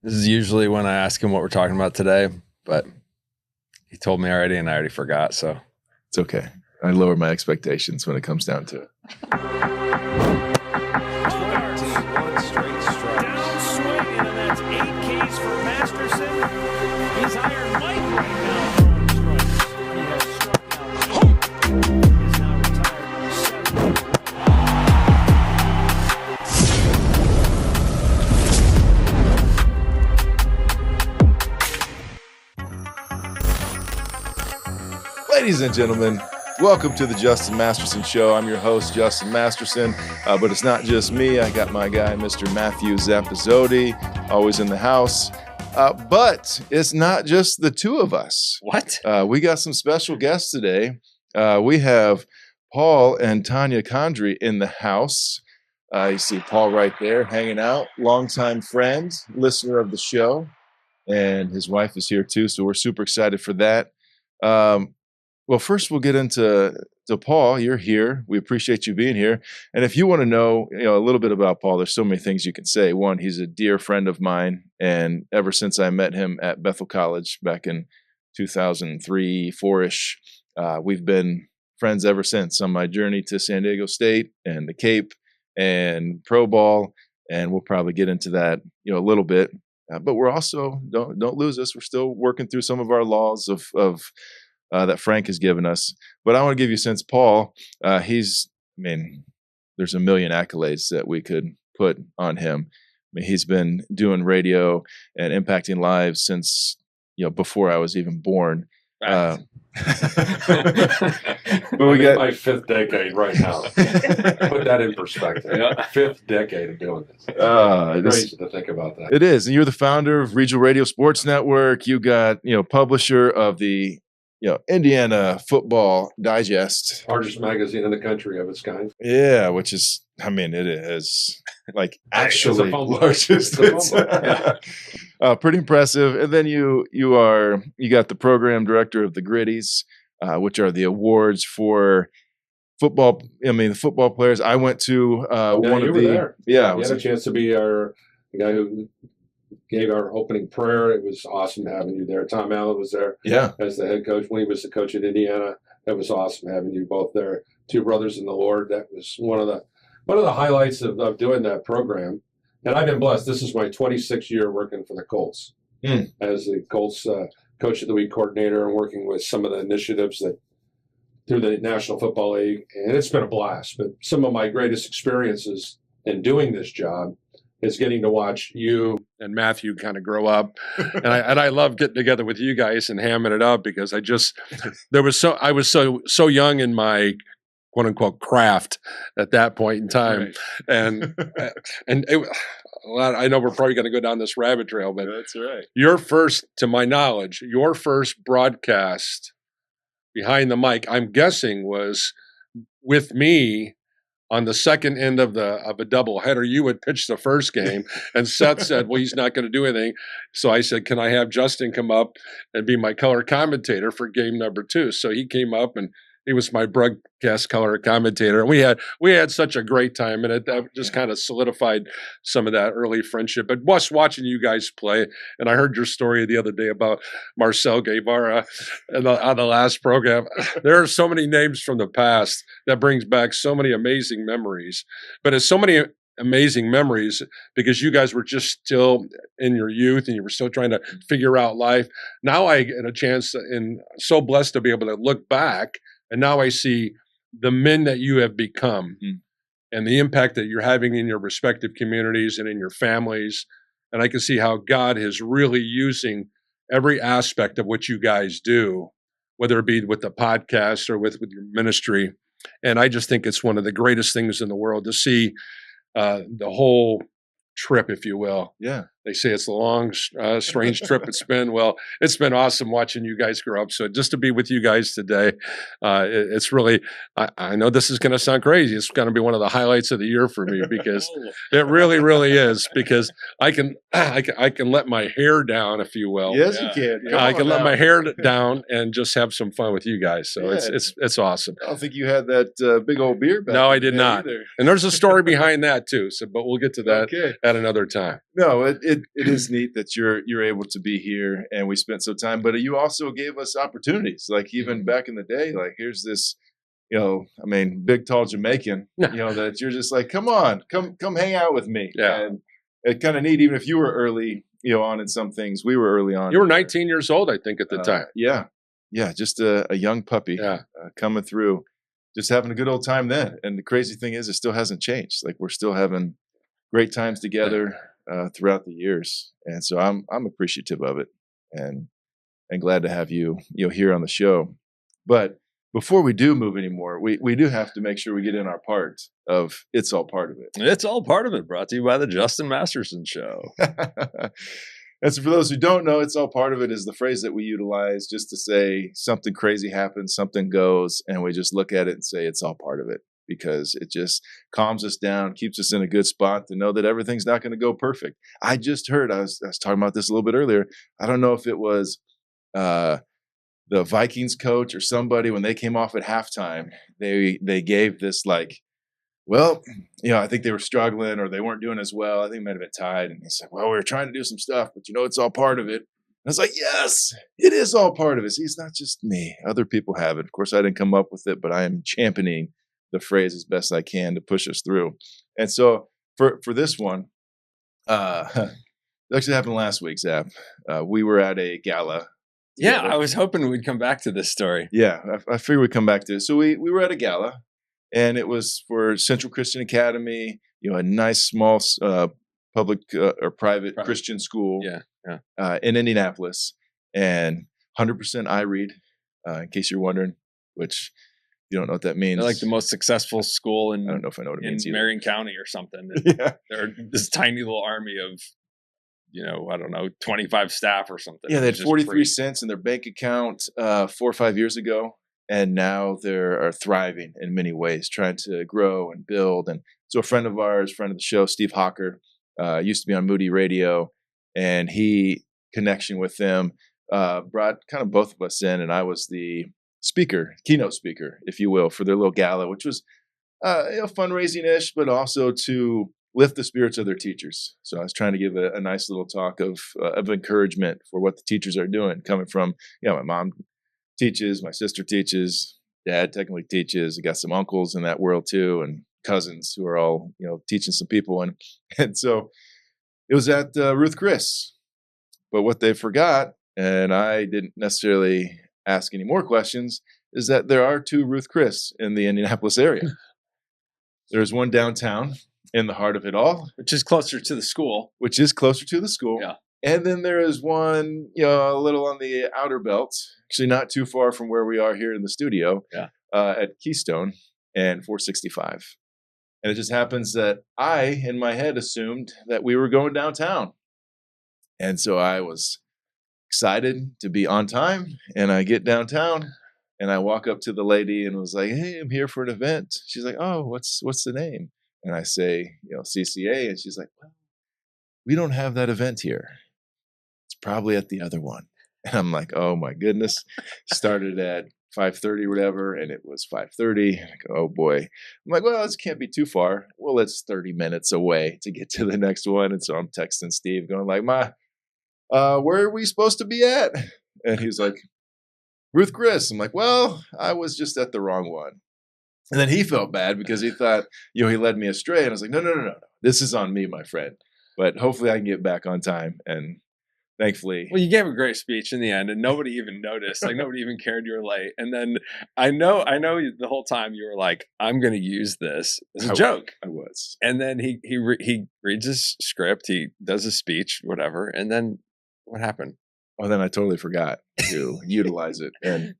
This is usually when I ask him what we're talking about today, but he told me already and I already forgot, so. It's okay. I lower my expectations when it comes down to it. Ladies and gentlemen, welcome to the Justin Masterson Show. I'm your host, Justin Masterson, but it's not just me. I got my guy, Mr. Matthew Zappizzotti, always in the house. But it's not just the two of us. What? We got some special guests today. We have Paul and Paul Condry in the house. You see Paul right there hanging out, longtime friend, listener of the show, and his wife is here too, so we're super excited for that. Well, first we'll get into Paul. You're here. We appreciate you being here. And if you want to know, a little bit about Paul, there's so many things you can say. One, he's a dear friend of mine, and ever since I met him at Bethel College back in 2003, 4-ish, we've been friends ever since on my journey to San Diego State and the Cape and pro ball, and we'll probably get into that, a little bit. But we're also don't lose us. We're still working through some of our laws of that Frank has given us. But I want to give you a sense, Paul, there's a million accolades that we could put on him. He's been doing radio and impacting lives since, before I was even born. But we got my fifth decade right now. Put that in perspective. Fifth decade of doing this. Crazy to think about that. It is. And you're the founder of Regional Radio Sports Network. You got, publisher of the Indiana Football Digest. Largest magazine in the country of its kind. Yeah, which is, it is actually largest. Pretty impressive. And then you got the program director of the Gritties, which are the awards for football. The football players. I went to one of the. There. Yeah, you had a chance to be the guy who gave our opening prayer. It was awesome having you there. Tom Allen was there as the head coach when he was the coach at Indiana. That was awesome having you both there. Two brothers in the Lord. That was one of the highlights of doing that program. And I've been blessed. This is my 26th year working for the Colts as the Colts Coach of the Week coordinator and working with some of the initiatives that through the National Football League. And it's been a blast. But some of my greatest experiences in doing this job is getting to watch you and Matthew kind of grow up. And I love getting together with you guys and hamming it up because I was so young in my quote unquote craft at that point in time. Right. And I know we're probably going to go down this rabbit trail, but that's right. To my knowledge, your first broadcast behind the mic, I'm guessing, was with me on the second end of a double header. You would pitch the first game, and Seth said, well, he's not going to do anything. So I said, can I have Justin come up and be my color commentator for game number 2? So he came up, and he was my broadcast color commentator. And we had such a great time, and it just kind of solidified some of that early friendship. But watching you guys play, and I heard your story the other day about Marcel Guevara on the last program. There are so many names from the past that brings back so many amazing memories. But it's so many amazing memories because you guys were just still in your youth and you were still trying to figure out life. Now I get a chance and so blessed to be able to look back. And now I see the men that you have become and the impact that you're having in your respective communities and in your families. And I can see how God is really using every aspect of what you guys do, whether it be with the podcast or with your ministry. And I just think it's one of the greatest things in the world to see the whole trip, if you will. Yeah. They say it's a long, strange trip it's been. Well, it's been awesome watching you guys grow up. So just to be with you guys today, it's really, I know this is going to sound crazy. It's going to be one of the highlights of the year for me because it really, really is, because I can let my hair down, if you will. Yes, you can. I can let my hair down and just have some fun with you guys. So it's awesome. I don't think you had that big old beard back. No, I did not. Either. And there's a story behind that too. So, but we'll get to that at another time. No, it is neat that you're able to be here and we spent some time, but you also gave us opportunities. Like even back in the day, like here's this, I mean, big tall Jamaican, that you're just like, come on, come hang out with me. Yeah. And it's kind of neat, even if you were early, on in some things. We were early on. You were 19 years old, I think, at the time. Yeah. Yeah. Just a young puppy coming through, just having a good old time then. And the crazy thing is, it still hasn't changed. Like we're still having great times together throughout the years. And so I'm appreciative of it and glad to have you, here on the show. But before we do move anymore, we do have to make sure we get in our part of It's All Part of It. It's All Part of It, brought to you by the Justin Masterson Show. And so for those who don't know, It's All Part of It is the phrase that we utilize just to say something crazy happens, something goes, and we just look at it and say it's all part of it, because it just calms us down, keeps us in a good spot to know that everything's not going to go perfect. I just heard, I was talking about this a little bit earlier. I don't know if it was the Vikings coach or somebody, when they came off at halftime, they gave this like, well, I think they were struggling or they weren't doing as well. I think it might have been tied. And he said, well, we were trying to do some stuff, but it's all part of it. And I was like, yes, it is all part of it. See, it's not just me. Other people have it. Of course, I didn't come up with it, but I am championing the phrase as best I can to push us through. And so for this one, it actually happened last week, Zap. We were at a gala. Yeah, I was hoping we'd come back to this story. Yeah, I figured we'd come back to it. So we were at a gala, and it was for Central Christian Academy, a nice small public or private Christian school in Indianapolis, and 100% I read, in case you're wondering, which you don't know what that means. They're like the most successful school I don't know if I know what it means. Marion County or something. They're this tiny little army of, I don't know, 25 staff or something. Yeah, they had 43 cents in their bank account 4 or 5 years ago. And now they are thriving in many ways, trying to grow and build. And so a friend of ours, friend of the show, Steve Hawker, used to be on Moody Radio, and he, connection with them, brought kind of both of us in. And I was the keynote speaker, if you will, for their little gala, which was fundraising-ish, but also to lift the spirits of their teachers. So I was trying to give a nice little talk of encouragement for what the teachers are doing, coming from, my mom teaches, my sister teaches, dad technically teaches. I got some uncles in that world too, and cousins who are all, teaching some people. And so it was at Ruth Chris. But what they forgot, and I didn't necessarily ask any more questions, is that there are 2 Ruth Chris in the Indianapolis area. There's one downtown in the heart of it all, which is closer to the school. Yeah. And then there is one, a little on the outer belt, actually not too far from where we are here in the studio, at Keystone and 465. And it just happens that I, in my head, assumed that we were going downtown. And so I was excited to be on time, and I get downtown, and I walk up to the lady and was like, hey, I'm here for an event. She's like, oh, what's the name? And I say, CCA, and she's like, well, we don't have that event here. It's probably at the other one. And I'm like, oh my goodness. Started at 5:30 or whatever, and it was 5:30. I go, oh boy. I'm like, well, this can't be too far. Well, it's 30 minutes away to get to the next one. And so I'm texting Steve going like, where are we supposed to be at? And he's like, Ruth Chris. I'm like, well, I was just at the wrong one. And then he felt bad because he thought, he led me astray. And I was like, no. This is on me, my friend. But hopefully I can get back on time. And thankfully. Well, you gave a great speech in the end, and nobody even noticed. Like, nobody even cared you were late. And then I know the whole time you were like, I'm going to use this as a joke. I was. And then he reads his script. He does his speech, whatever. And then what happened? Well, then I totally forgot to utilize it. And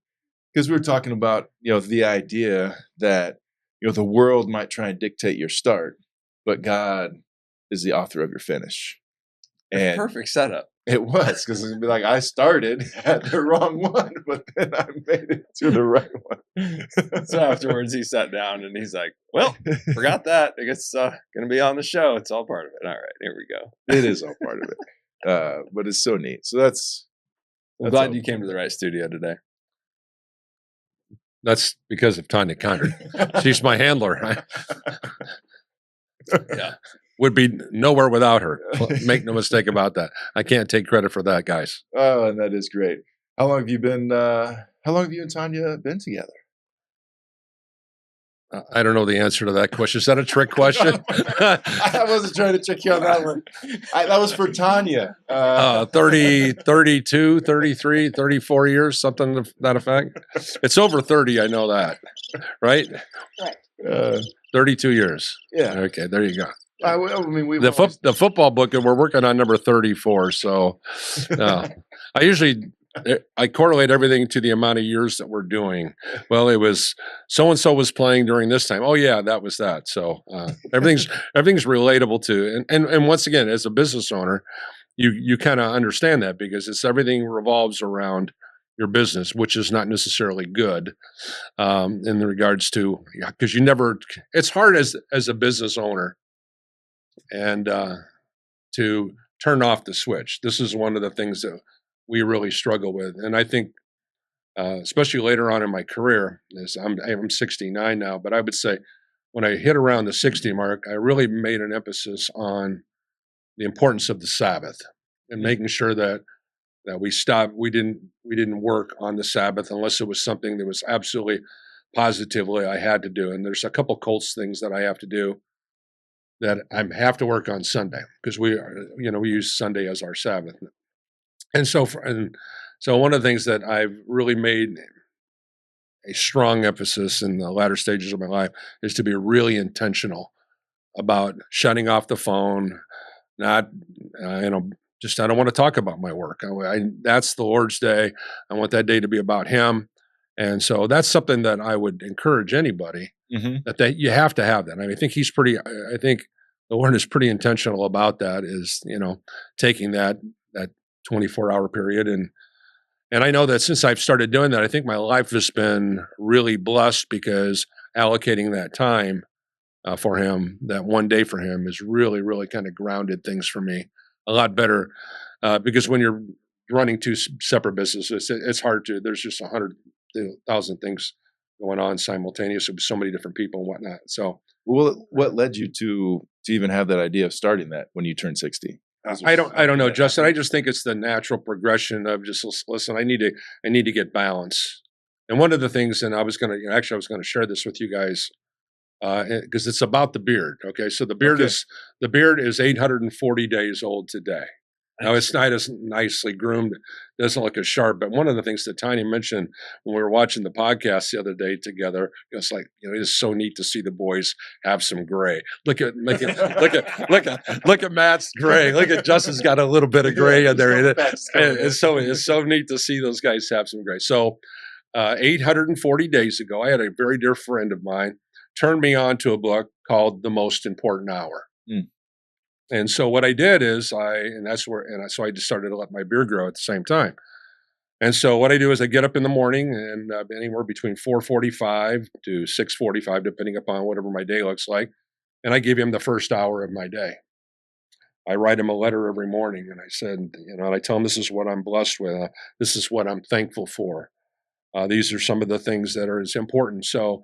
because we were talking about, the idea that, the world might try and dictate your start, but God is the author of your finish. And perfect setup. It was, because it's going to be like, I started at the wrong one, but then I made it to the right one. So afterwards he sat down and he's like, well, forgot that. I guess going to be on the show. It's all part of it. All right, here we go. It is all part of it. But it's so neat. So I'm glad you came to the right studio today. That's because of Tanya Condry. She's my handler. Yeah. would be nowhere without her. Make no mistake about that. I can't take credit for that, guys. Oh, and that is great. How long have you been? How long have you and Tanya been together? I don't know the answer to that question. Is that a trick question? I wasn't trying to trick you on that one. That was for Tanya. 30, 32, 33, 34 years, something to that effect. It's over 30, I know that. Right? Right. 32 years. Yeah. Okay, there you go. I mean, we've The football book, and we're working on number 34. So I correlate everything to the amount of years that we're doing. Well, it was so-and-so was playing during this time. Oh yeah, that was that. So everything's relatable to, and once again, as a business owner, you kind of understand that because everything revolves around your business, which is not necessarily good in regards to, because it's hard as a business owner and to turn off the switch. This is one of the things that we really struggle with. And I think, especially later on in my career, I'm 69 now, but I would say when I hit around the 60 mark, I really made an emphasis on the importance of the Sabbath and making sure that we stopped. We didn't work on the Sabbath unless it was something that was absolutely positively I had to do. And there's a couple Colts things that I have to do that I have to work on Sunday because we use Sunday as our Sabbath. And so one of the things that I've really made a strong emphasis in the latter stages of my life is to be really intentional about shutting off the phone, not, just I don't want to talk about my work. That's the Lord's day. I want that day to be about Him. And so that's something that I would encourage anybody that you have to have that. I mean, I think the Lord is pretty intentional about that, is, taking that 24-hour period. And I know that since I've started doing that, I think my life has been really blessed because allocating that time for Him, that one day for Him, is really, really kind of grounded things for me a lot better. Because when you're running two separate businesses, it's hard to, there's just 100,000 things going on simultaneously with so many different people and whatnot. So, what led you to even have that idea of starting that when you turned 60? I don't know, Justin. I just think it's the natural progression of just, listen, I need to get balance. And one of the things, and I was going to share this with you guys because it's about the beard. Okay. So the beard is 840 days old today. Now it's not as nicely groomed, doesn't look as sharp. But one of the things that Tanya mentioned when we were watching the podcast the other day together, it's like, it's so neat to see the boys have some gray. Look at Matt's gray. Look at Justin's got a little bit of gray in there. It's so neat to see those guys have some gray. So 840 days ago, I had a very dear friend of mine turned me on to a book called The Most Important Hour. And so what I did is so I just started to let my beard grow at the same time. And so what I do is I get up in the morning and anywhere between 4:45 to 6:45, depending upon whatever my day looks like. And I give him the first hour of my day. I write him a letter every morning and I said, and I tell him this is what I'm blessed with. This is what I'm thankful for. These are some of the things that are as important. So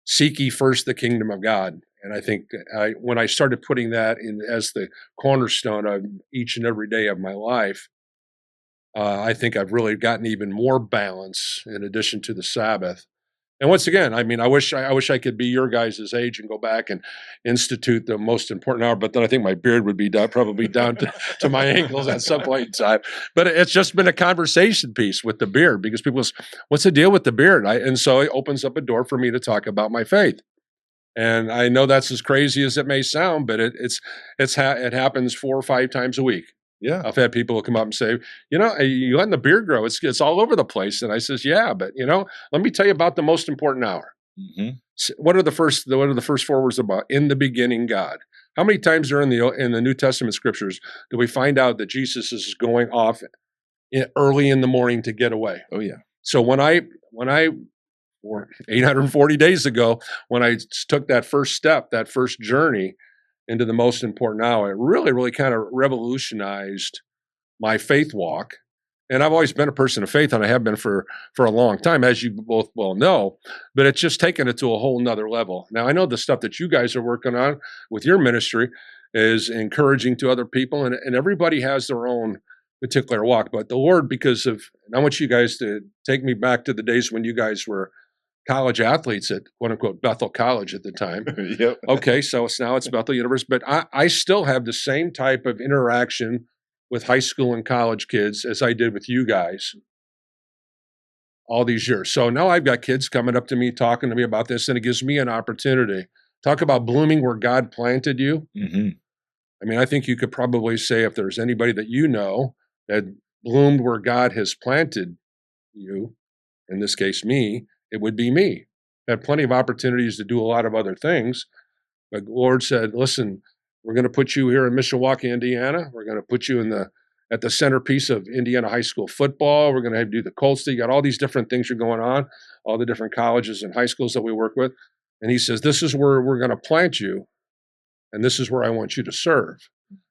seek ye first the kingdom of God. And I think when I started putting that in as the cornerstone of each and every day of my life, I think I've really gotten even more balance in addition to the Sabbath. And once again, I mean, I wish I could be your guys' age and go back and institute the most important hour, but then I think my beard would be probably down to my ankles at some point in time. But it's just been a conversation piece with the beard because people say, what's the deal with the beard? And so it opens up a door for me to talk about my faith. And I know that's as crazy as it may sound, but it happens 4 or 5 times a week. Yeah, I've had people come up and say, you letting the beard grow, it's all over the place. And I says, yeah, but let me tell you about the most important hour. What are the first 4 words about? In the beginning, God. How many times are in the New Testament scriptures do we find out that Jesus is going off early in the morning to get away? Oh yeah. So when I 840 days ago, when I took that first step, that first journey into the most important hour, it really, really kind of revolutionized my faith walk. And I've always been a person of faith, and I have been for a long time, as you both well know, but it's just taken it to a whole nother level. Now, I know the stuff that you guys are working on with your ministry is encouraging to other people, and everybody has their own particular walk. But the Lord, because of, and I want you guys to take me back to the days when you guys were college athletes at quote unquote Bethel College at the time. Yep. Okay, so now it's Bethel University, but I still have the same type of interaction with high school and college kids as I did with you guys all these years. So now I've got kids coming up to me, talking to me about this, and it gives me an opportunity. Talk about blooming where God planted you. Mm-hmm. I mean, I think you could probably say if there's anybody that you know that bloomed where God has planted you, in this case me, it would be me. I had plenty of opportunities to do a lot of other things, but the Lord said, listen, we're going to put you here in Mishawaka, Indiana. We're going to put you at the centerpiece of Indiana high school football. We're going to do the Colts. You got all these different things are going on, all the different colleges and high schools that we work with. And he says, this is where we're going to plant you, and this is where I want you to serve.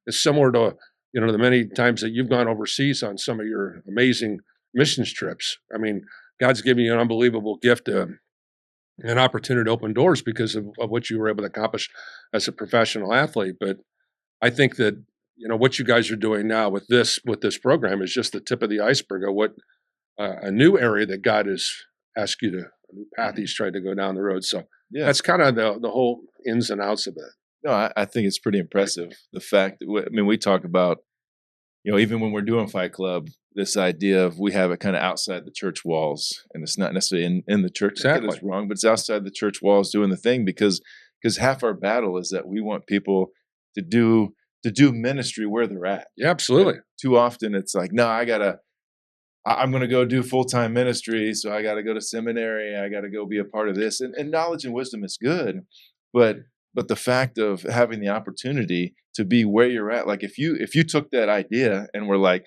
It's similar to, the many times that you've gone overseas on some of your amazing missions trips. I mean, God's given you an unbelievable gift, an opportunity to open doors because of what you were able to accomplish as a professional athlete. But I think that, what you guys are doing now with this program is just the tip of the iceberg of what a new area that God has asked you to, a new path He's tried to go down the road. So Yeah. that's kind of the whole ins and outs of it. No, I think it's pretty impressive. The fact that, we talk about, even when we're doing Fight Club, this idea of we have it kind of outside the church walls, and it's not necessarily in the church. Exactly. It's wrong, but it's outside the church walls doing the thing because half our battle is that we want people to do ministry where they're at. Yeah, absolutely. But too often it's like, no, I'm going to go do full-time ministry. So I got to go to seminary. I got to go be a part of this, and knowledge and wisdom is good. But the fact of having the opportunity to be where you're at, like if you took that idea and were like,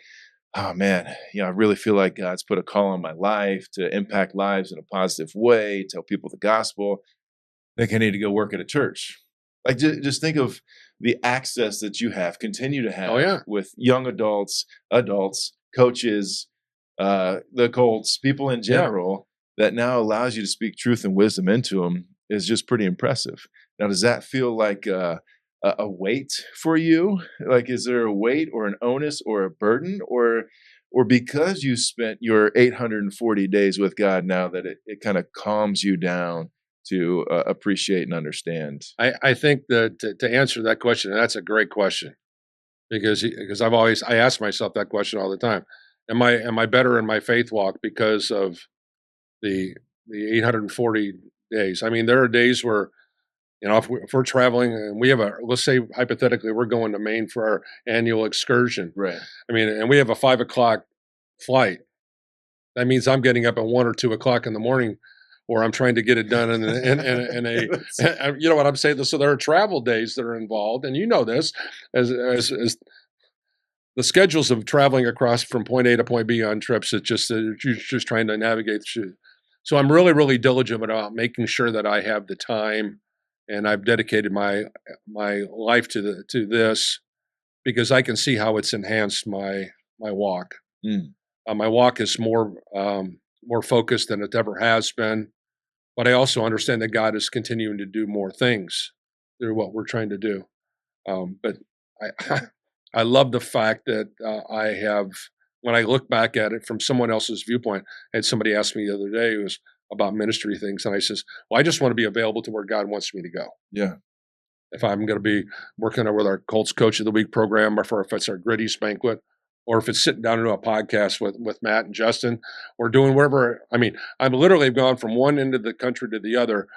oh man, I really feel like God's put a call on my life to impact lives in a positive way, tell people the gospel, I think I need to go work at a church. Like just think of the access that you continue to have with young adults, coaches, the Colts, people in general, that now allows you to speak truth and wisdom into them is just pretty impressive. Now, does that feel like a weight for you? Like, is there a weight or an onus or a burden, or because you spent your 840 days with God now that it kind of calms you down to appreciate and understand? I think that to answer that question, and that's a great question, because I ask myself that question all the time. Am I better in my faith walk because of the 840 days? I mean, there are days where, if we're traveling and we have let's say hypothetically, we're going to Maine for our annual excursion. Right. I mean, and we have a 5 o'clock flight. That means I'm getting up at 1 or 2 o'clock in the morning, or I'm trying to get it done in a you know what I'm saying? So there are travel days that are involved, and this as the schedules of traveling across from point A to point B on trips. It's just you're just trying to navigate through. So I'm really, really diligent about making sure that I have the time, and I've dedicated my life to this because I can see how it's enhanced my walk. Mm. My walk is more focused than it ever has been, but I also understand that God is continuing to do more things through what we're trying to do. But I love the fact that I have, when I look back at it from someone else's viewpoint, I had somebody ask me the other day, it was about ministry things, and I says, well, I just want to be available to where God wants me to go. Yeah. If I'm going to be working with our Colts Coach of the Week program, or if it's our Gritty's banquet, or if it's sitting down into a podcast with Matt and Justin, or doing whatever. I mean, I'm literally gone from one end of the country to the other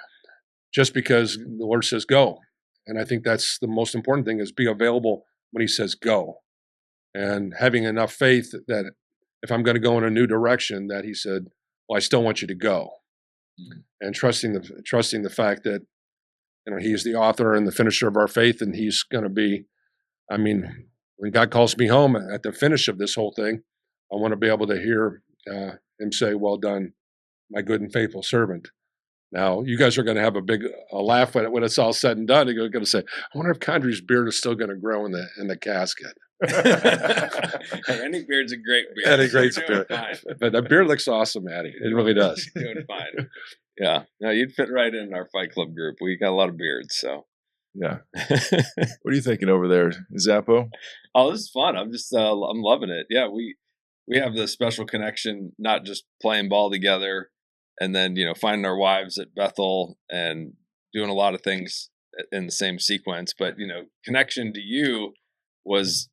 just because the Lord says go. And I think that's the most important thing, is be available when He says go, and having enough faith that if I'm going to go in a new direction, that He said, well, I still want you to go. Mm-hmm. And trusting the fact that He's the author and the finisher of our faith, and He's going to be, I mean, when God calls me home at the finish of this whole thing, I want to be able to hear Him say, well done, my good and faithful servant. Now, you guys are going to have a laugh when it's all said and done. You're going to say, I wonder if Condry's beard is still going to grow in the casket. Any beard's a great beard. Any great beard. But the beard looks awesome, Maddie. It really does. Doing fine. Yeah. No, you'd fit right in our Fight Club group. We got a lot of beards, so. Yeah. What are you thinking over there, Zappo? Oh, this is fun. I'm just I'm loving it. Yeah, we have this special connection, not just playing ball together and then, finding our wives at Bethel and doing a lot of things in the same sequence, but connection to you was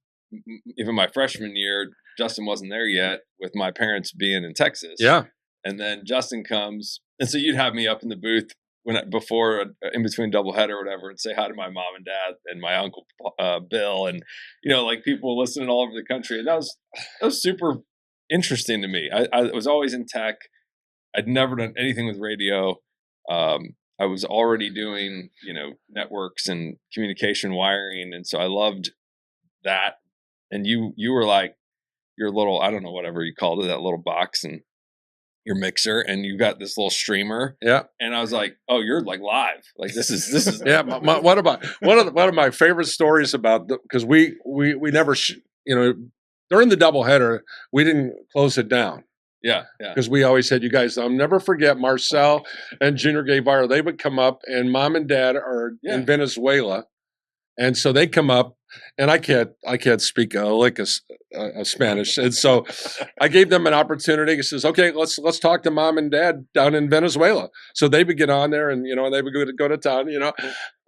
even my freshman year. Justin wasn't there yet with my parents being in Texas. Yeah. And then Justin comes, and so you'd have me up in the booth before in between doubleheader or whatever, and say hi to my mom and dad and my uncle Bill, and like people listening all over the country, and that was super interesting to me. I was always in tech. I'd never done anything with radio. I was already doing networks and communication wiring, and so I loved that. And you were like your little, I don't know, whatever you called it, that little box and your mixer, and you got this little streamer. Yeah. And I was like, oh, you're like live. Like this is yeah. One of my favorite stories about, because we never, during the doubleheader, we didn't close it down. Yeah. Because we always said, you guys, I'll never forget Marcel and Junior Guevara. They would come up, and mom and dad are in Venezuela. And so they come up, and I can't speak a lick of Spanish, and so I gave them an opportunity. He says, "Okay, let's talk to mom and dad down in Venezuela." So they would get on there, and they would go to town,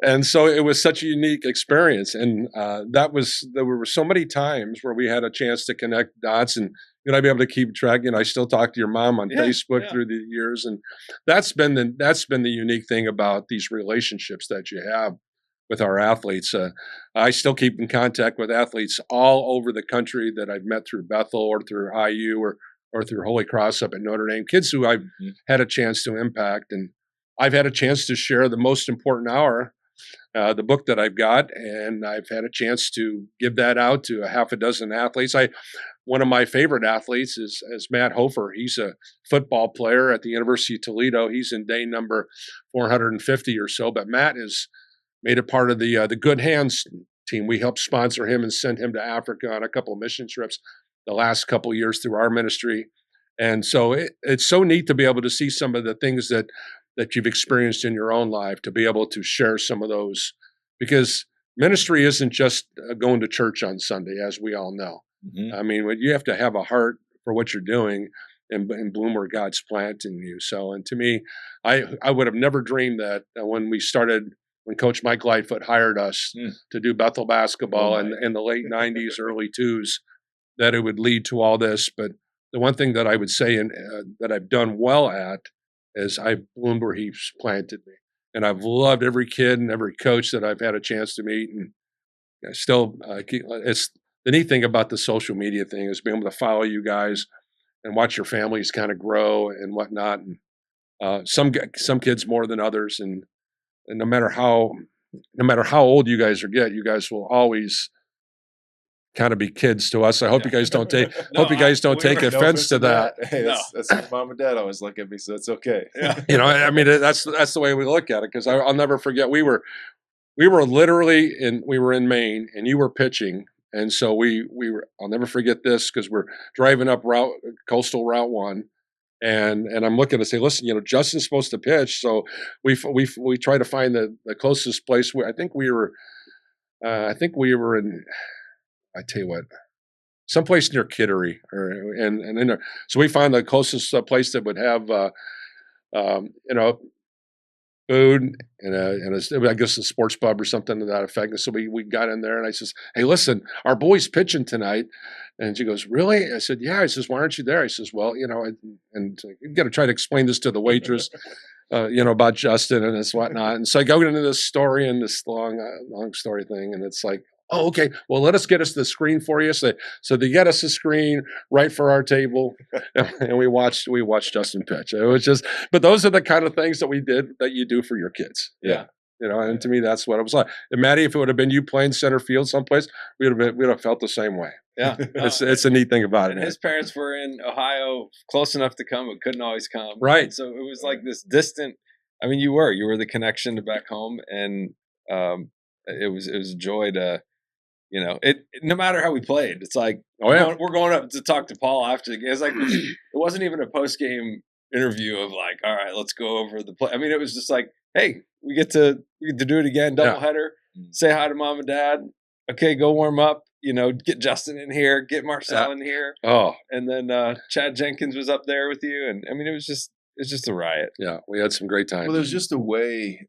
and so it was such a unique experience. And there were so many times where we had a chance to connect dots, and I'd be able to keep track. I still talk to your mom on Facebook through the years, and that's been the unique thing about these relationships that you have with our athletes. I still keep in contact with athletes all over the country that I've met through Bethel or through IU or through Holy Cross up at Notre Dame, kids who I've had a chance to impact. And I've had a chance to share the most important hour, the book that I've got, and I've had a chance to give that out to a half a dozen athletes. One of my favorite athletes is Matt Hofer. He's a football player at the University of Toledo. He's in day number 450 or so, but Matt is made it part of the Good Hands team. We helped sponsor him and send him to Africa on a couple of mission trips the last couple of years through our ministry. And so it's so neat to be able to see some of the things that you've experienced in your own life, to be able to share some of those, because ministry isn't just going to church on Sunday, as we all know. Mm-hmm. I mean, you have to have a heart for what you're doing and bloom where God's planting you. So, and to me, I would have never dreamed that when Coach Mike Lightfoot hired us to do Bethel basketball in the late 90s, early 2000s, that it would lead to all this. But the one thing that I would say that I've done well at is I've bloomed where he's planted me. And I've loved every kid and every coach that I've had a chance to meet. And still, it's the neat thing about the social media thing is being able to follow you guys and watch your families kind of grow and whatnot. And some kids more than others. And no matter how old you guys you guys will always kind of be kids to us. I hope you guys don't take take offense to that. Hey, that's what mom and dad always look at me, so it's okay. Yeah. I mean, that's the way we look at it, because I'll never forget, we were literally in Maine, and you were pitching, and so I'll never forget this, because we're driving up coastal Route 1. And I'm looking to say, listen, Justin's supposed to pitch, so we try to find the closest place. Where I think we were in. I tell you what, someplace near Kittery, so we found the closest place that would have, food and I guess a sports pub or something to that effect. And so we got in there, and I says, hey, listen, our boy's pitching tonight. And she goes, really? I said, yeah. I says, why aren't you there? I says, well, and you got to try to explain this to the waitress, about Justin and this whatnot. And so I go into this story and this long story thing. And it's like, oh, okay, well, let us get us the screen for you. So they get us a screen right for our table, and we watched Justin pitch. It was just, but those are the kind of things that you do for your kids. Yeah. And to me, that's what it was like. And Maddie, if it would have been you playing center field someplace, we'd have felt the same way. Yeah. It's a neat thing about it. And his parents were in Ohio, close enough to come, but couldn't always come. Right. And so it was like this distant. I mean, you were the connection to back home, and it was a joy to. No matter how we played, it's like, we're going up to talk to Paul after the game. It's like, it wasn't even a post-game interview of like, all right, let's go over the play. I mean, it was just like, hey, we get to do it again, doubleheader. say hi to mom and dad. Okay, go warm up. Get Justin in here, get Marcel in here. Oh, And then Chad Jenkins was up there with you, and I mean, it's just a riot. yeah, we had some great times. Well, there's just a way,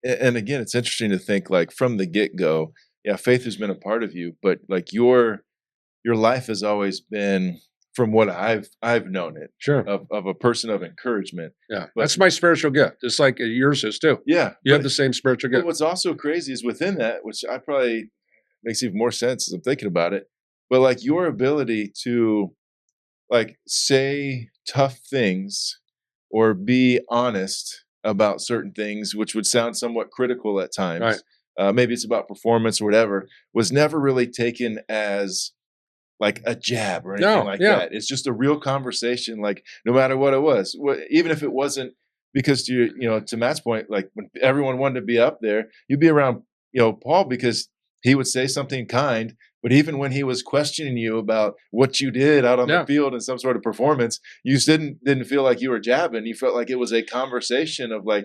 and again, it's interesting to think like from the get go. Yeah, faith has been a part of you, but like your life has always been, from what I've known it, Sure, of a person of encouragement. yeah, But- that's my spiritual gift, just like yours is too. Yeah, You have the same spiritual But gift. what's also crazy is within that, which I probably makes even more sense as I'm thinking about it, but like your ability to like say tough things or be honest about certain things, which would sound somewhat critical at times. Right. Maybe it's about performance or whatever, was never really taken as like a jab or anything like that. It's just a real conversation, like no matter what it was, even if it wasn't, because to Matt's point, like when everyone wanted to be up there, you'd be around, Paul, because he would say something kind, but even when he was questioning you about what you did out on the field in some sort of performance, you didn't feel like you were jabbing. You felt like it was a conversation of like,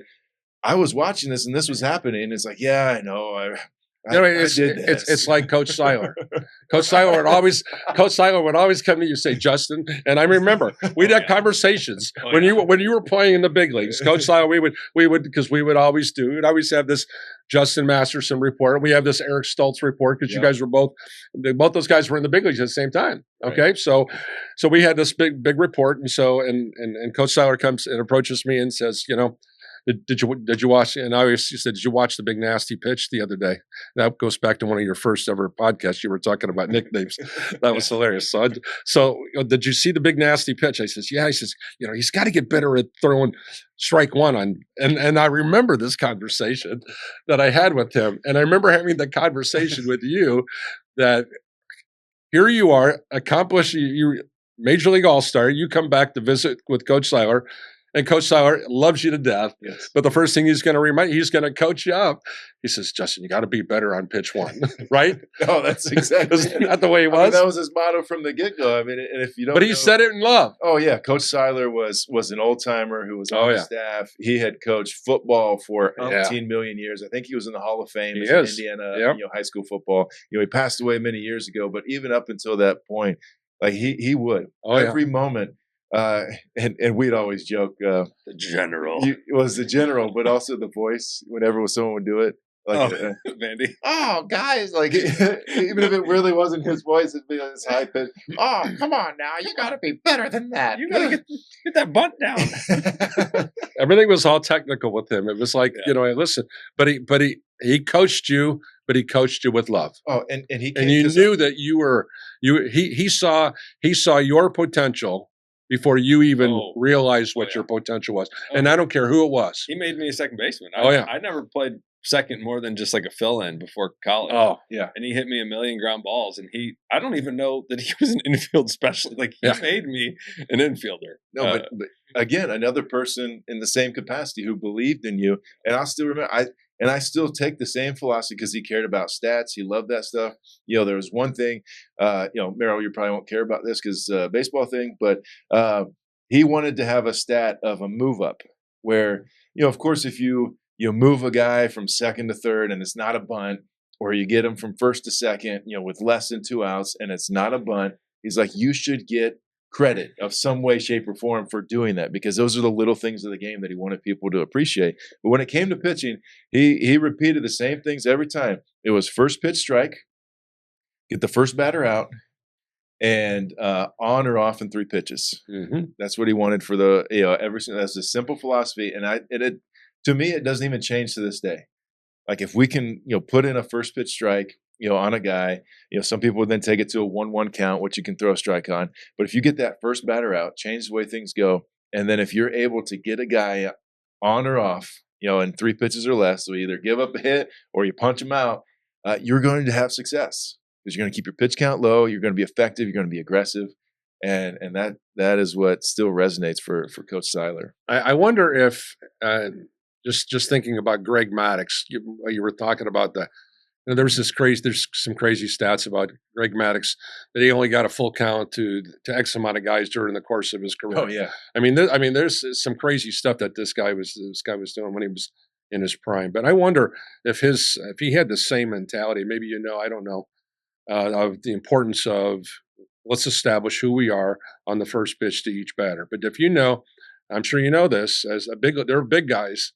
I was watching this and this was happening. It's like, yeah, I know. I did this. It's like Coach Seiler. Coach Seiler would always come to you and say, Justin, and I remember we'd have conversations when you were playing in the big leagues. Coach Seiler, we'd we'd always have this Justin Masterson report. We have this Eric Stoltz report because you guys were both those guys were in the big leagues at the same time. Okay, right. So we had this big report, and Coach Seiler comes and approaches me and says, Did you watch? And he said, did you watch the big nasty pitch the other day? That goes back to one of your first ever podcasts. You were talking about nicknames. That was hilarious. So did you see the big nasty pitch? I says, yeah. He says, he's got to get better at throwing strike one on. And I remember this conversation that I had with him. And I remember having the conversation with you that here you are, accomplished, you Major League All-Star. You come back to visit with Coach Seiler. And Coach Seiler loves you to death. Yes. But the first thing he's going to coach you up. He says, Justin, you got to be better on pitch one, right? No, that's exactly Isn't that the way he was? I mean, that was his motto from the get-go. I mean, and if you don't But he said it in love. Oh, yeah. Coach Seiler was an old-timer who was on the staff. He had coached football for 18 million years. I think he was in the Hall of Fame in Indiana, high school football. He passed away many years ago, but even up until that point, like he would. Every moment. And we'd always joke, the general was the general, but also the voice whenever someone would do it. Like, Vandy. Oh, guys, like even if it really wasn't his voice, it'd be this high pitch. Oh, come on now, you got to be better than that. You got to get that bunt down. Everything was all technical with him. It was like listen, but he coached you, but he coached you with love. Oh, and he and you knew that he saw your potential before you even realized what your potential was. And I don't care who it was. He made me a second baseman. I never played second more than just like a fill-in before college. Oh, yeah. And he hit me a million ground balls. And I don't even know that he was an infield specialist. Like, he made me an infielder. No, but again, another person in the same capacity who believed in you. And I'll still remember, I still take the same philosophy because he cared about stats. He loved that stuff. There was one thing, Merrill, you probably won't care about this because baseball thing, but he wanted to have a stat of a move up where, of course, if you move a guy from second to third and it's not a bunt, or you get him from first to second, with less than 2 outs and it's not a bunt, he's like, you should get credit of some way, shape, or form for doing that, because those are the little things of the game that he wanted people to appreciate. But when it came to pitching, he repeated the same things every time. It was first pitch strike, get the first batter out, and on or off in 3 pitches. Mm-hmm. That's what he wanted for the that's a simple philosophy, and to me it doesn't even change to this day. Like if we can put in a first pitch strike on a guy, some people would then take it to a 1-1 count, which you can throw a strike on. But if you get that first batter out, change the way things go. And then if you're able to get a guy on or off, in 3 pitches or less, so either give up a hit or you punch him out, you're going to have success because you're going to keep your pitch count low. You're going to be effective. You're going to be aggressive. And that is what still resonates for Coach Seiler. I wonder if just thinking about Greg Maddux, you were talking about there's some crazy stats about Greg Maddux that he only got a full count to X amount of guys during the course of his career. Oh yeah. I mean, there's some crazy stuff that this guy was doing when he was in his prime. But I wonder if he had the same mentality, maybe I don't know, of the importance of let's establish who we are on the first pitch to each batter. But if I'm sure you know this, there are big guys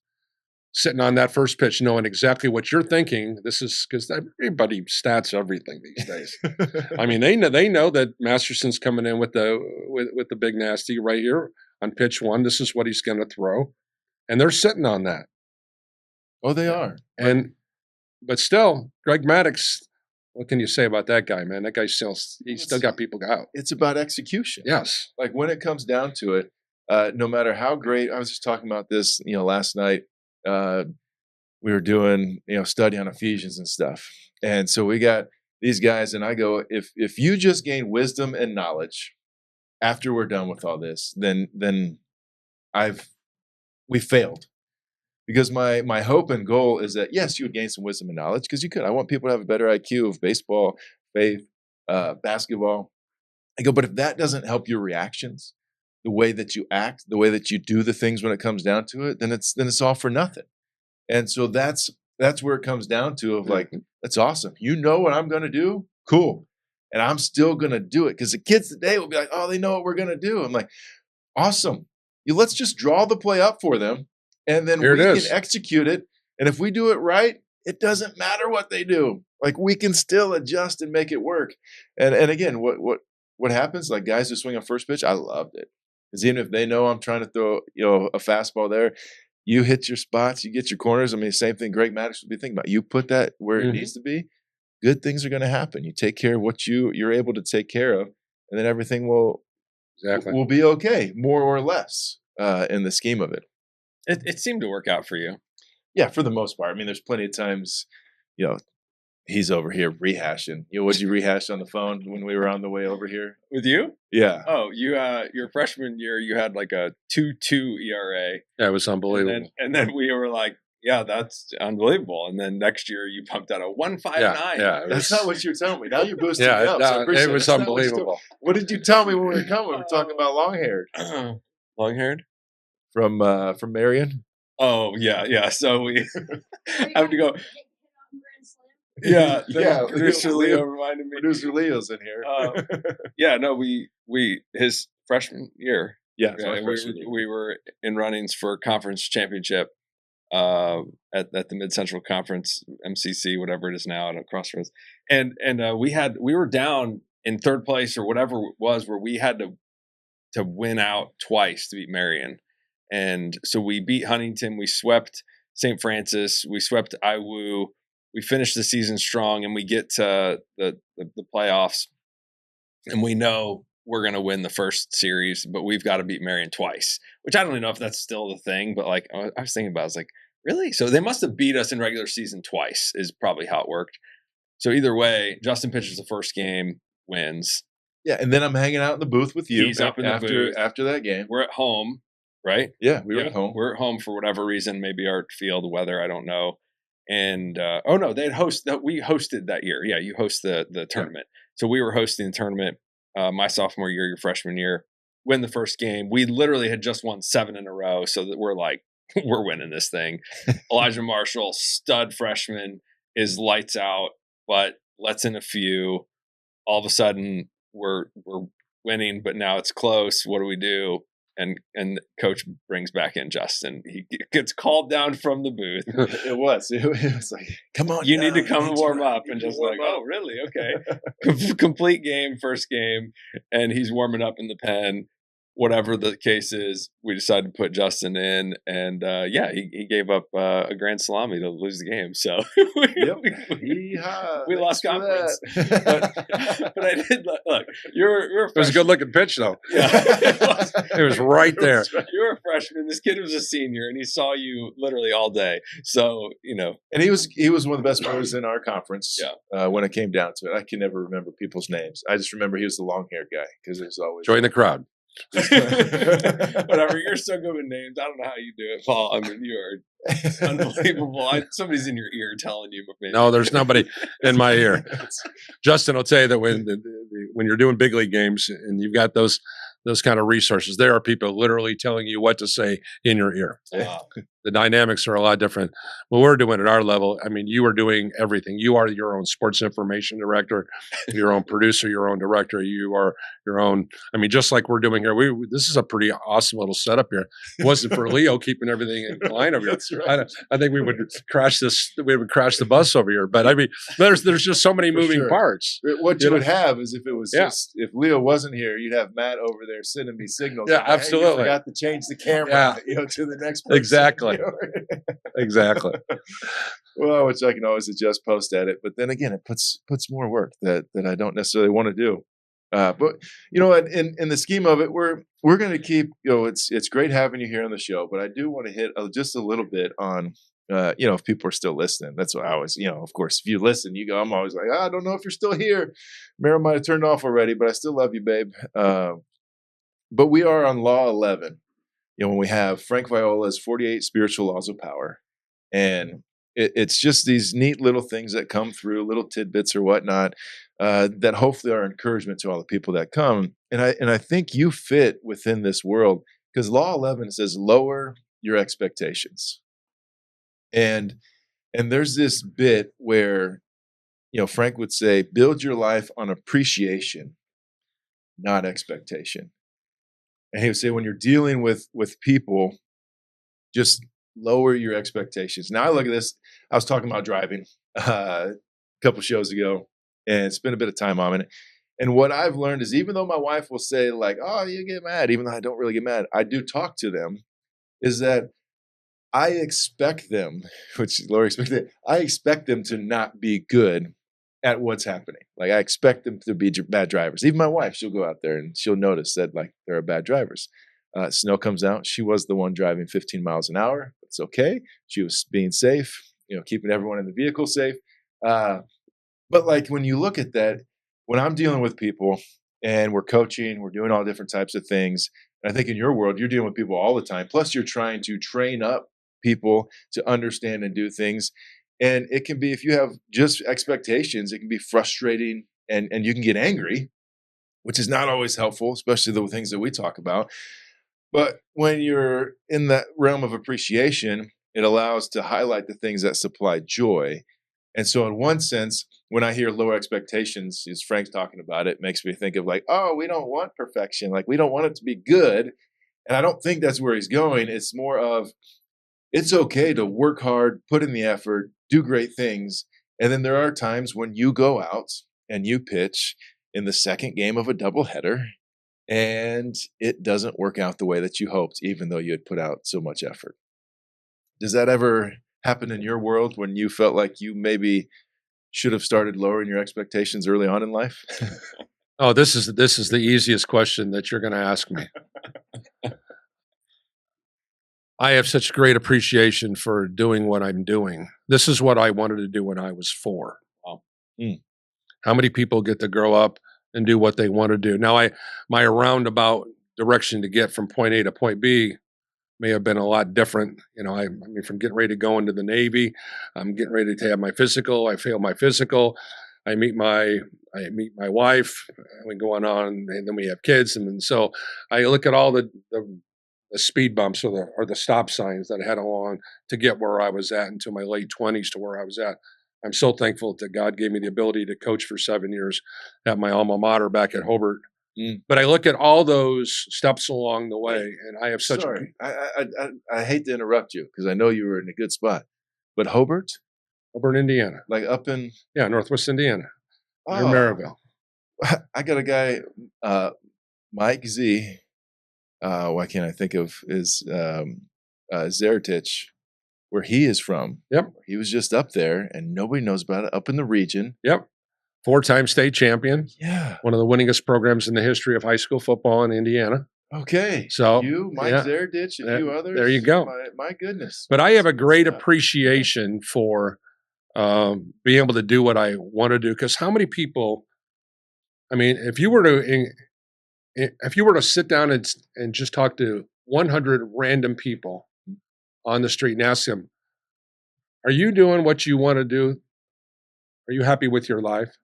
sitting on that first pitch knowing exactly what you're thinking. This is because everybody stats everything these days. I mean, they know that Masterson's coming in with the big nasty right here on pitch one. This is what he's going to throw, and they're sitting on that. Oh, they are. But still, Greg Maddux. What can you say about that guy, man? That guy still got people out. It's about execution. Yes. Like when it comes down to it, no matter how great. I was just talking about this, last night. We were doing, study on Ephesians and stuff. And so we got these guys, and I go, if you just gain wisdom and knowledge after we're done with all this, then we failed. Because my hope and goal is that, yes, you would gain some wisdom and knowledge, because you could. I want people to have a better IQ of baseball, faith, basketball. I go, but if that doesn't help your reactions, the way that you act, the way that you do the things when it comes down to it, then it's all for nothing. And so that's where it comes down to of like, that's awesome. You know what I'm going to do? Cool. And I'm still going to do it, because the kids today will be like, oh, they know what we're going to do. I'm like, awesome. Let's just draw the play up for them, and then we can execute it. And if we do it right, it doesn't matter what they do. Like, we can still adjust and make it work. And again, what happens? Like, guys who swing on first pitch, I loved it. Because even if they know I'm trying to throw, a fastball there, you hit your spots, you get your corners. I mean, same thing Greg Maddux would be thinking about. You put that where it needs to be, good things are going to happen. You take care of what you're able to take care of, and then everything will be okay, more or less, in the scheme of it. It seemed to work out for you. Yeah, for the most part. I mean, there's plenty of times, he's over here rehashing. What'd you rehash on the phone when we were on the way over here? With you? Yeah. Oh, your freshman year, you had like a 2.2 ERA. That was unbelievable. And then we were like, yeah, that's unbelievable. And then next year you pumped out a 1.59. Yeah, that's not what you were telling me. Now you're boosting me up. No, it was unbelievable. What did you tell me when we were coming? We were talking about long-haired. Long-haired? From Marion? Oh, yeah. So we have to go. Yeah. Producer Leo reminded me. Producer Leo's in here. His freshman year. Yeah. We were in runnings for conference championship at the Mid Central Conference, MCC, whatever it is now, at Crossroads. And we were down in third place or whatever it was, where we had to win out twice to beat Marion. And so we beat Huntington, we swept St. Francis, we swept IWU, we finished the season strong, and we get to the playoffs, and we know we're going to win the first series, but we've got to beat Marion twice, which I don't even know if that's still the thing, but like I was thinking about it, I was like, really? So they must have beat us in regular season twice is probably how it worked. So either way, Justin pitches the first game, wins. Yeah, and then I'm hanging out in the booth with you. He's up in the booth. After that game. We're at home. Right? Yeah, we were at home. We're at home for whatever reason, maybe our field weather, I don't know. And we hosted that year. Yeah, you host the tournament. So we were hosting the tournament my sophomore year, your freshman year. Win the first game. We literally had just won 7 in a row, so that we're like, we're winning this thing. Elijah Marshall, stud freshman, is lights out, but lets in a few. All of a sudden, we're winning, but now it's close. What do we do? And coach brings back in Justin. He gets called down from the booth. It was like, come on, you need to come and warm up. And just like, oh, really? Okay. Complete game, first game. And he's warming up in the pen. Whatever the case is, we decided to put Justin in. And he gave up a grand salami to lose the game. So we lost conference. But I did look. You're a freshman. It was a good looking pitch, though. Yeah, it was right there. You were a freshman. This kid was a senior, and he saw you literally all day. So and he was one of the best players in our conference. Yeah. When it came down to it, I can never remember people's names. I just remember he was the long-haired guy, because it was always join the crowd. Whatever, you're so good with names. I don't know how you do it, Paul. I mean, you are unbelievable. Somebody's in your ear telling you. No, there's nobody in my ear. Justin will tell you that when you're doing big league games and you've got those kind of resources, there are people literally telling you what to say in your ear. the dynamics are a lot different. What we're doing at our level, I mean, you are doing everything. You are your own sports information director, your own producer, your own director. You are your own. I mean, just like we're doing here. This is a pretty awesome little setup here. If it wasn't for Leo keeping everything in line over here, That's right. I think we would crash this. We would crash the bus over here. But I mean, there's just so many For moving sure. parts. What you know? would have is if it was Yeah. just if Leo wasn't here, you'd have Matt over there sending me signals. Yeah, like, "Hey, absolutely. you forgot to change the camera, Yeah. to the next person. Exactly. Exactly. Well, which I can always adjust post edit, but then again, it puts more work that I don't necessarily want to do. But you know what? In the scheme of it, we're going to keep. It's great having you here on the show, but I do want to hit just a little bit on. If people are still listening, that's what I always. Of course, if you listen, you go. I'm always like, I don't know if you're still here. Meryl might have turned off already, but I still love you, babe. But we are on Law 11. When we have Frank Viola's 48 Spiritual Laws of Power. And it's just these neat little things that come through, little tidbits or whatnot, that hopefully are encouragement to all the people that come. And I think you fit within this world because Law 11 says lower your expectations. And there's this bit where, Frank would say, build your life on appreciation, not expectation. And he would say, when you're dealing with people, just lower your expectations. Now I look at this. I was talking about driving a couple shows ago and spent a bit of time on it. And what I've learned is even though my wife will say like, oh, you get mad, even though I don't really get mad, I do talk to them, is that I expect them, which Lori expected, I expect them to not be good at what's happening. Like I expect them to be bad drivers. Even my wife, she'll go out there and she'll notice that like there are bad drivers. Snow comes out. She was the one driving 15 miles an hour. It's okay. She was being safe, keeping everyone in the vehicle safe. But like when you look at that, when I'm dealing with people and we're coaching, we're doing all different types of things. And I think in your world, you're dealing with people all the time. Plus you're trying to train up people to understand and do things. And it can be, if you have just expectations, it can be frustrating and you can get angry, which is not always helpful, especially the things that we talk about. But when you're in that realm of appreciation, it allows to highlight the things that supply joy. And so in one sense, when I hear lower expectations, as Frank's talking about it, makes me think of like, oh, we don't want perfection. Like we don't want it to be good. And I don't think that's where he's going. It's more of, it's okay to work hard, put in the effort, do great things. And then there are times when you go out and you pitch in the second game of a doubleheader and it doesn't work out the way that you hoped, even though you had put out so much effort. Does that ever happen in your world when you felt like you maybe should have started lowering your expectations early on in life? Oh, this is the easiest question that you're going to ask me. I have such great appreciation for doing what I'm doing. This is what I wanted to do when I was 4. Wow. How many people get to grow up and do what they want to do? Now, my roundabout direction to get from point A to point B may have been a lot different. I mean, from getting ready to go into the Navy, I'm getting ready to have my physical. I fail my physical. I meet my wife. We go on, and then we have kids, and so I look at all the speed bumps or the stop signs that I had along to get where I was at into my late 20s to where I was at. I'm so thankful that God gave me the ability to coach for 7 years at my alma mater back at Hobart. But I look at all those steps along the way, and I have such. Sorry, I hate to interrupt you because I know you were in a good spot, but Hobart, Indiana, like up in Northwest Indiana, near oh, Maryville. I got a guy, Mike Z. Why can't I think of his Zeritich, where he is from? Yep, he was just up there, and nobody knows about it. Up in the region. Yep. 4-time state champion. Yeah. One of the winningest programs in the history of high school football in Indiana. Okay. So you, Mike Zeritich, and a few others. There you go. My goodness. But I have a great appreciation for being able to do what I want to do. Because how many people, I mean, if you were to sit down and just talk to 100 random people on the street and ask them, are you doing what you want to do? Are you happy with your life?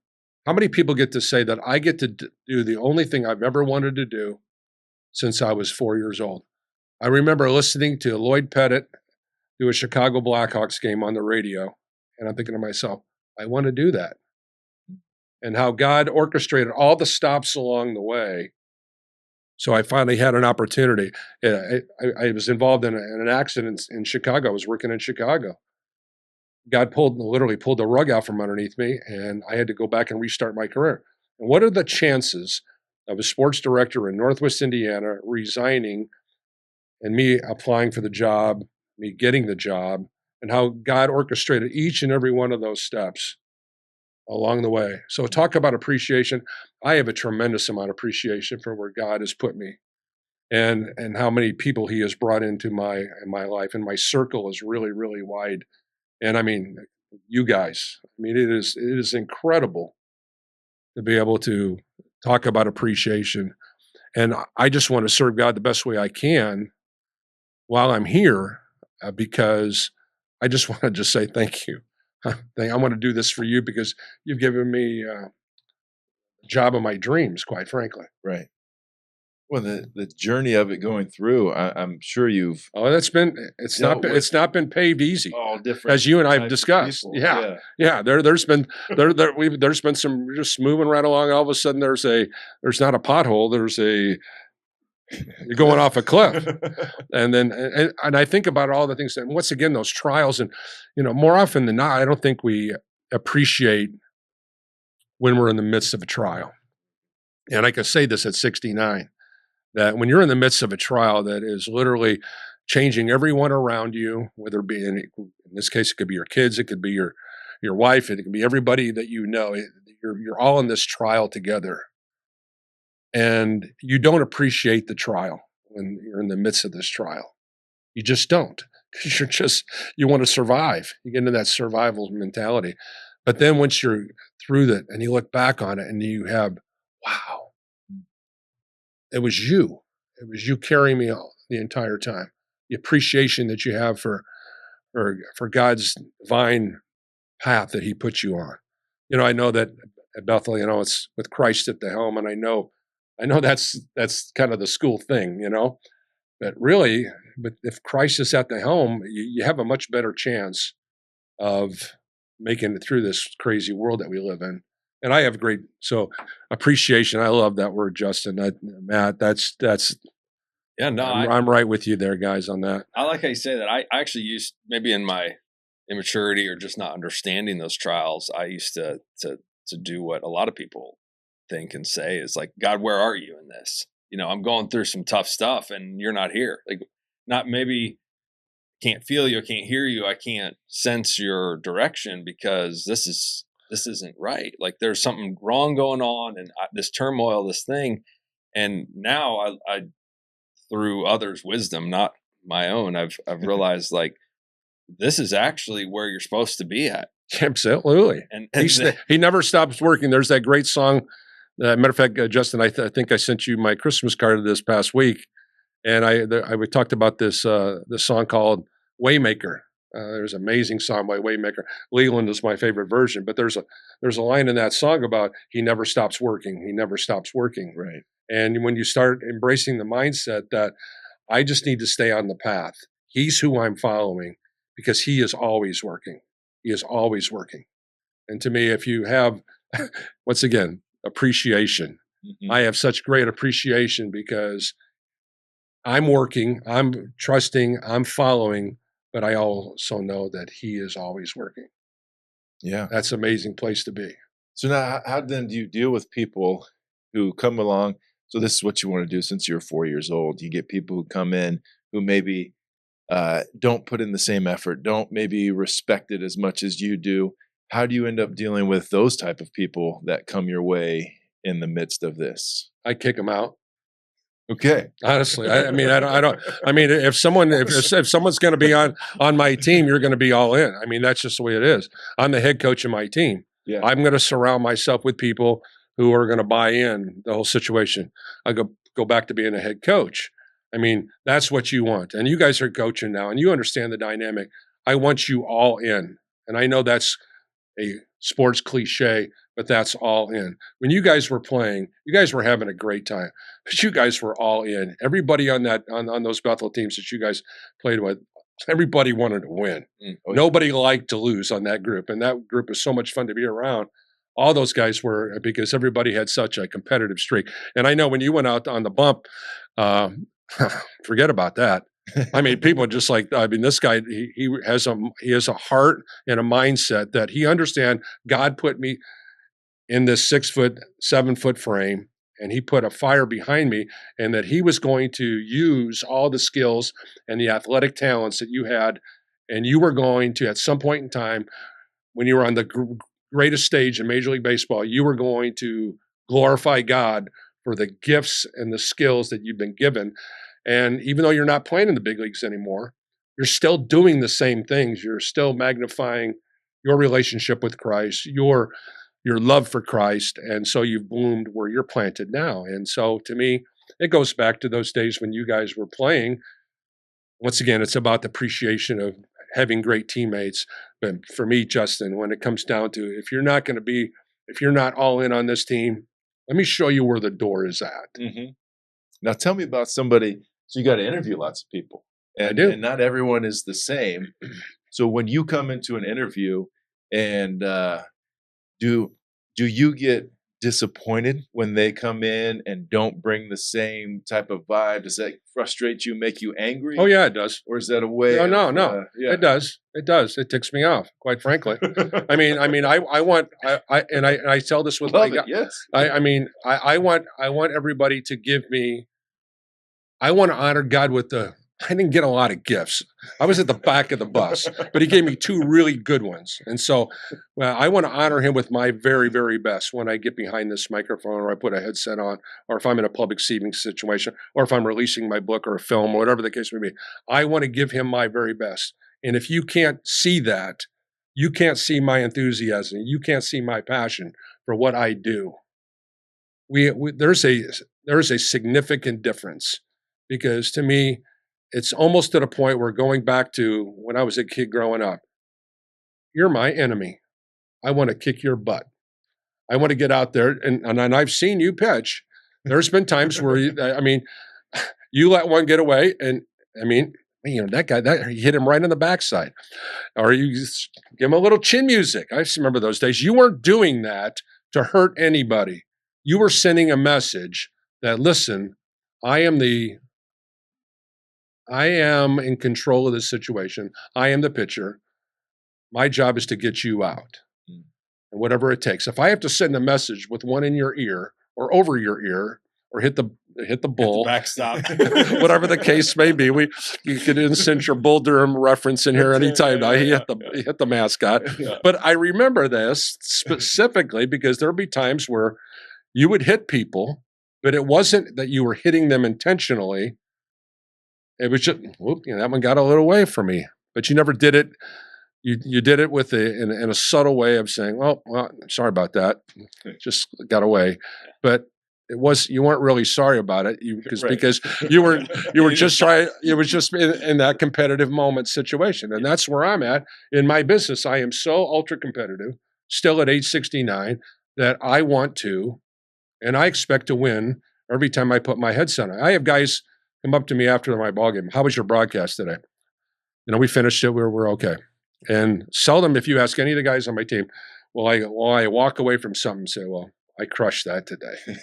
How many people get to say that I get to do the only thing I've ever wanted to do since I was 4 years old? I remember listening to Lloyd Pettit do a Chicago Blackhawks game on the radio. And I'm thinking to myself, I want to do that. And how God orchestrated all the stops along the way. So I finally had an opportunity. I was involved in an accident in Chicago. I was working in Chicago. God literally pulled the rug out from underneath me, and I had to go back and restart my career. And what are the chances of a sports director in Northwest Indiana resigning and me applying for the job, me getting the job, and how God orchestrated each and every one of those steps along the way. So talk about appreciation. I have a tremendous amount of appreciation for where God has put me and how many people he has brought into my life. And my circle is really, really wide. And I mean, you guys, I mean, it is incredible to be able to talk about appreciation. And I just want to serve God the best way I can while I'm here, because I just want to just say thank you. I want to do this for you because you've given me a job of my dreams, quite frankly. Right. Well, the journey of it going through, I'm sure you've. Oh, it's not been paved easy. All different, as you and I have discussed. Yeah. There's been some just moving right along. All of a sudden, there's not a pothole. You're going off a cliff, and I think about all the things. And once again, those trials, and more often than not, I don't think we appreciate when we're in the midst of a trial. And I can say this at 69. That when you're in the midst of a trial that is literally changing everyone around you, whether it be in this case, it could be your kids, it could be your wife, it could be everybody that you know. You're all in this trial together, and you don't appreciate the trial when you're in the midst of this trial. You just don't, because you want to survive. You get into that survival mentality. But then once you're through that and you look back on it and you have, wow. It was you carrying me the entire time. The appreciation that you have for God's divine path that he put you on. I know that at Bethel, it's with Christ at the helm, and I know that's kind of the school thing, but really, if Christ is at the helm, you have a much better chance of making it through this crazy world that we live in. And I have appreciation. I love that word, Justin. Matt, that's yeah. No, I'm right with you there, guys, on that. I like how you say that. I actually used, maybe in my immaturity or just not understanding those trials, I used to do what a lot of people think and say is like, God, where are you in this? I'm going through some tough stuff and you're not here. Like, not maybe can't feel you, I can't hear you, I can't sense your direction because this isn't right. Like there's something wrong going on, and this turmoil, this thing. And now I through others' wisdom, not my own, I've realized like this is actually where you're supposed to be at. Absolutely. And he never stops working. There's that great song. Matter of fact, Justin, I think I sent you my Christmas card this past week, and we talked about this song called Waymaker. There's an amazing song by Waymaker. Leland is my favorite version, but there's a line in that song about he never stops working. He never stops working. Right. And when you start embracing the mindset that I just need to stay on the path, he's who I'm following because he is always working. He is always working. And to me, if you have, once again, appreciation, I have such great appreciation because I'm working, I'm trusting, I'm following, but I also know that he is always working. Yeah. That's an amazing place to be. So now, how then do you deal with people who come along? So this is what you want to do since you're 4 years old. You get people who come in who maybe don't put in the same effort, don't maybe respect it as much as you do. How do you end up dealing with those type of people that come your way in the midst of this? I kick them out. Okay. Honestly, I mean, if someone's going to be on my team, you're going to be all in. I mean, that's just the way it is. I'm the head coach of my team. Yeah. I'm going to surround myself with people who are going to buy in the whole situation. I go back to being a head coach. I mean, that's what you want. And you guys are coaching now, and you understand the dynamic. I want you all in. And I know that's a sports cliche, but that's all in. When you guys were playing, you guys were having a great time, but you guys were all in. Everybody on those Bethel teams that you guys played with, Everybody wanted to win. Nobody liked to lose on that group. And that group was so much fun to be around. All those guys were, because everybody had such a competitive streak. And I know when you went out on the bump, forget about that. I mean, people just like, I mean, this guy, he has a heart and a mindset that he understands God put me in this 6 foot, 7 foot frame, and he put a fire behind me, and that he was going to use all the skills and the athletic talents that you had, and you were going to, at some point in time, when you were on the greatest stage in Major League Baseball, you were going to glorify God for the gifts and the skills that you've been given. And even though you're not playing in the big leagues anymore, you're still doing the same things. You're still magnifying your relationship with Christ, your love for Christ. And so you've bloomed where you're planted now. And so to me, it goes back to those days when you guys were playing. Once again, it's about the appreciation of having great teammates. But for me, Justin, when it comes down to, if you're not all in on this team, let me show you where the door is at. Mm-hmm. Now tell me about somebody. So you got to interview lots of people. And, I do. And not everyone is the same. So when you come into an interview and do you get disappointed when they come in and don't bring the same type of vibe? Does that frustrate you, make you angry? Oh yeah, it does. Or is that a way? No. Yeah. It does. It ticks me off, quite frankly. I mean, I want, I tell this with Love my it, yes. I want everybody to give me. I want to honor God with I didn't get a lot of gifts. I was at the back of the bus, but he gave me 2 really good ones. And so I want to honor him with my very, very best when I get behind this microphone, or I put a headset on, or if I'm in a public speaking situation, or if I'm releasing my book or a film or whatever the case may be. I want to give him my very best. And if you can't see that, you can't see my enthusiasm. You can't see my passion for what I do. There's a significant difference, because to me, it's almost to the point where, going back to when I was a kid growing up, you're my enemy. I want to kick your butt. I want to get out there, and I've seen you pitch. There's been times where you let one get away, and that guy, you hit him right in the backside, or you just give him a little chin music. I just remember those days. You weren't doing that to hurt anybody. You were sending a message that, listen, I am in control of this situation. I am the pitcher. My job is to get you out, and whatever it takes. If I have to send a message with one in your ear or over your ear, or hit the bull, backstop, whatever the case may be, you could insert your Bull Durham reference in here anytime. He hit the mascot. Yeah. But I remember this specifically because there'll be times where you would hit people, but it wasn't that you were hitting them intentionally. It was just, that one got a little away from me. But you never did it. You did it with in a subtle way of saying, well, I'm sorry about that. It just got away. But you weren't really sorry about it, because you were just trying. It was just in that competitive moment situation, and that's where I'm at in my business. I am so ultra competitive, still at age 69, that I want to, and I expect to win every time I put my headset on. I have guys come up to me after my ball game. How was your broadcast today? We finished it. We're okay. And seldom, if you ask any of the guys on my team, I walk away from something and say, well, I crushed that today.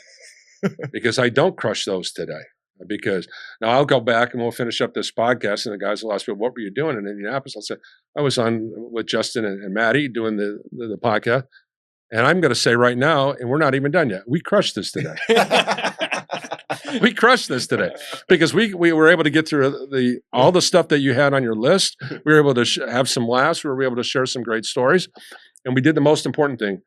Because I don't crush those today. Because now I'll go back and we'll finish up this podcast, and the guys will ask me, what were you doing in Indianapolis? I'll say, I was on with Justin and Maddie doing the podcast. And I'm going to say right now, and we're not even done yet, we crushed this today. We crushed this today because we were able to get through all the stuff that you had on your list. We were able to have some laughs. We were able to share some great stories. And we did the most important thing.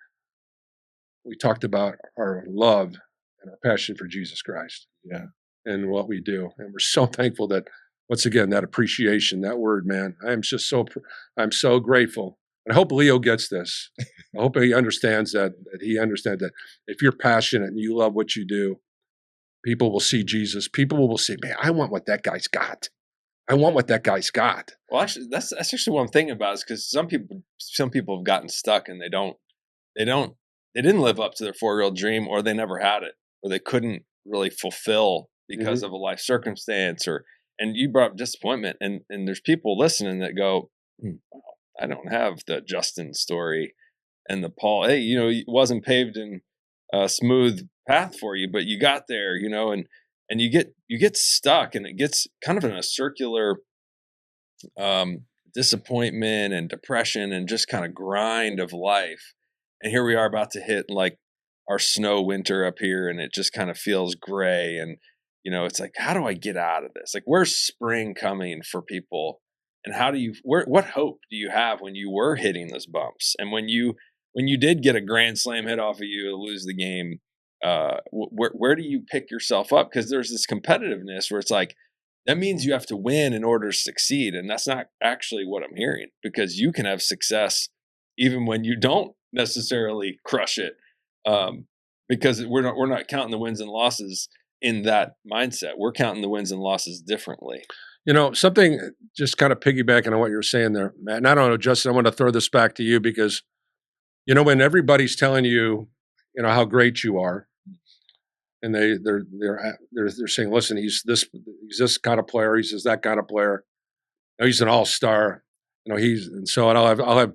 We talked about our love and our passion for Jesus Christ. Yeah. And what we do. And we're so thankful that, once again, that appreciation, that word, man, I'm so grateful. And I hope Leo gets this. I hope he understands that he understands that if you're passionate and you love what you do, people will see Jesus. People will say, man, I want what that guy's got. I want what that guy's got. Well, actually, that's actually one thing about it, because some people have gotten stuck and they didn't live up to their 4-year-old dream, or they never had it, or they couldn't really fulfill because of a life circumstance, or And you brought up disappointment, and there's people listening that go, wow, I don't have the Justin story and the Paul. Hey, it wasn't paved in a smooth path for you, but you got there, and you get stuck, and it gets kind of in a circular disappointment and depression and just kind of grind of life. And here we are about to hit like our snow winter up here, and it just kind of feels gray. And it's like, how do I get out of this? Like, where's spring coming for people? And what hope do you have when you were hitting those bumps? And when you did get a grand slam hit off of you to lose the game, where do you pick yourself up? Because there's this competitiveness where it's like, that means you have to win in order to succeed. And that's not actually what I'm hearing, because you can have success even when you don't necessarily crush it. Because we're not counting the wins and losses in that mindset. We're counting the wins and losses differently. Something just kind of piggybacking on what you're saying there, Matt. And I don't know, Justin, I want to throw this back to you because, when everybody's telling you, how great you are, and they're saying, listen, he's this kind of player, he's that kind of player, he's an all-star, I'll have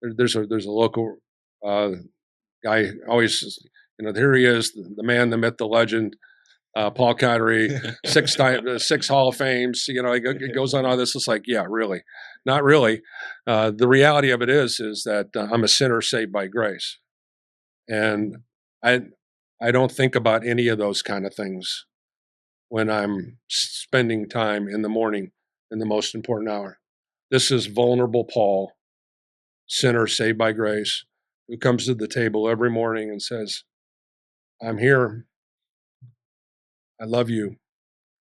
there's a local guy always, here he is, the man, the myth, the legend, Paul Condry, 6 Hall of Fames, it goes on all this. It's like, yeah, really, not really. The reality of it is that I'm a sinner saved by grace, and I don't think about any of those kind of things when I'm spending time in the morning in the most important hour. This is vulnerable Paul, sinner saved by grace, who comes to the table every morning and says, I'm here. I love you.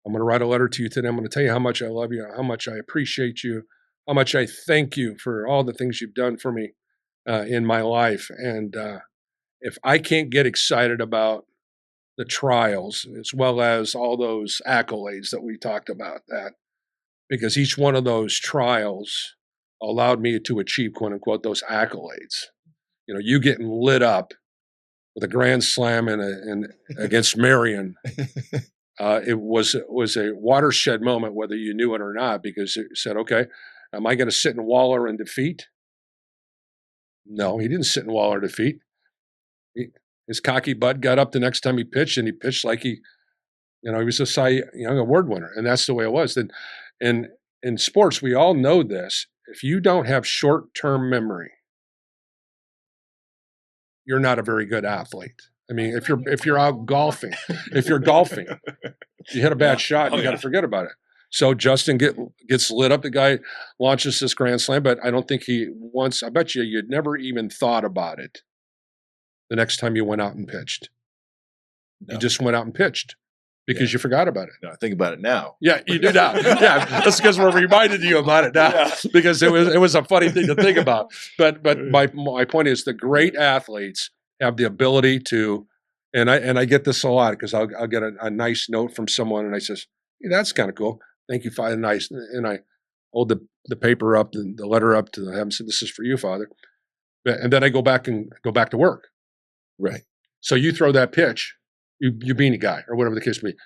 I'm going to write a letter to you today. I'm going to tell you how much I love you, how much I appreciate you, how much I thank you for all the things you've done for me in my life. And if I can't get excited about the trials as well as all those accolades that we talked about, because each one of those trials allowed me to achieve, quote unquote, those accolades. You getting lit up with a grand slam and against Marion. It was a watershed moment, whether you knew it or not, because it said, okay, am I going to sit and wallow in defeat? No, he didn't sit and wallow in defeat. His cocky butt got up the next time he pitched, and he pitched like he was a Cy Young Award winner, and that's the way it was. And in sports, we all know this. If you don't have short-term memory, you're not a very good athlete. I mean, if you're out golfing, if you hit a bad shot, you got to forget about it. So Justin gets lit up. The guy launches this grand slam, but I don't think I bet you'd never even thought about it the next time you went out and pitched. No. You just went out and pitched because you forgot about it. No, I think about it now. Yeah, you do now. Yeah, that's because we're reminded you about it now because it was a funny thing to think about. But my point is, the great athletes have the ability to, and I get this a lot because I'll get a nice note from someone and I says, hey, that's kind of cool. Thank you, Father. Nice. And I hold the paper up, the letter up to them and say, this is for you, Father. And then I go back to work. Right. So you throw that pitch, you beat a guy or whatever the case may be.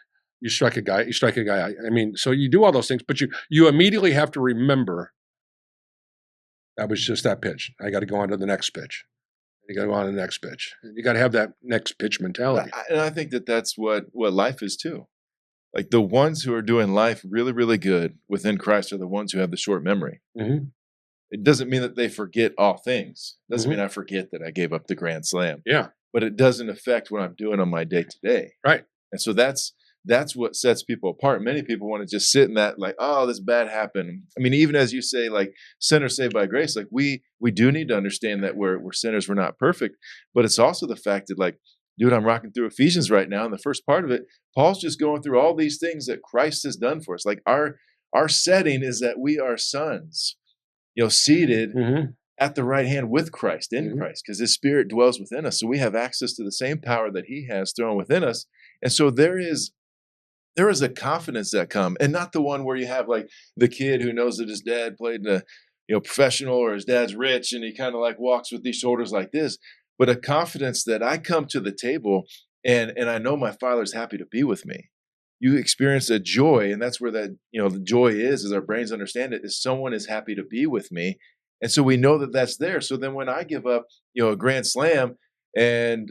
You strike a guy. I mean, so you do all those things, but you immediately have to remember that was just that pitch. I got to go on to the next pitch. You got to go on to the next pitch. You got to have that next pitch mentality. And I think that's what life is too. Like the ones who are doing life really, really good within Christ are the ones who have the short memory. Mm-hmm. It doesn't mean that they forget all things. It doesn't mean I forget that I gave up the grand slam. Yeah. But it doesn't affect what I'm doing on my day to day. Right. And so that's what sets people apart. Many people want to just sit in that like, oh, this bad happened. I mean, even as you say, like sinners saved by grace, like we do need to understand that we're sinners, we're not perfect. But it's also the fact that like, dude, I'm rocking through Ephesians right now. And the first part of it, Paul's just going through all these things that Christ has done for us. Like our setting is that we are sons, seated at the right hand with Christ, in Christ, because his spirit dwells within us. So we have access to the same power that he has thrown within us. And so there is a confidence that comes, and not the one where you have like the kid who knows that his dad played in a professional or his dad's rich and he kind of like walks with these shoulders like this, but a confidence that I come to the table and I know my Father's happy to be with me. you experience a joy, and that's where that, the joy is our brains understand it, is someone is happy to be with me. And so we know that that's there. So then when I give up, a grand slam and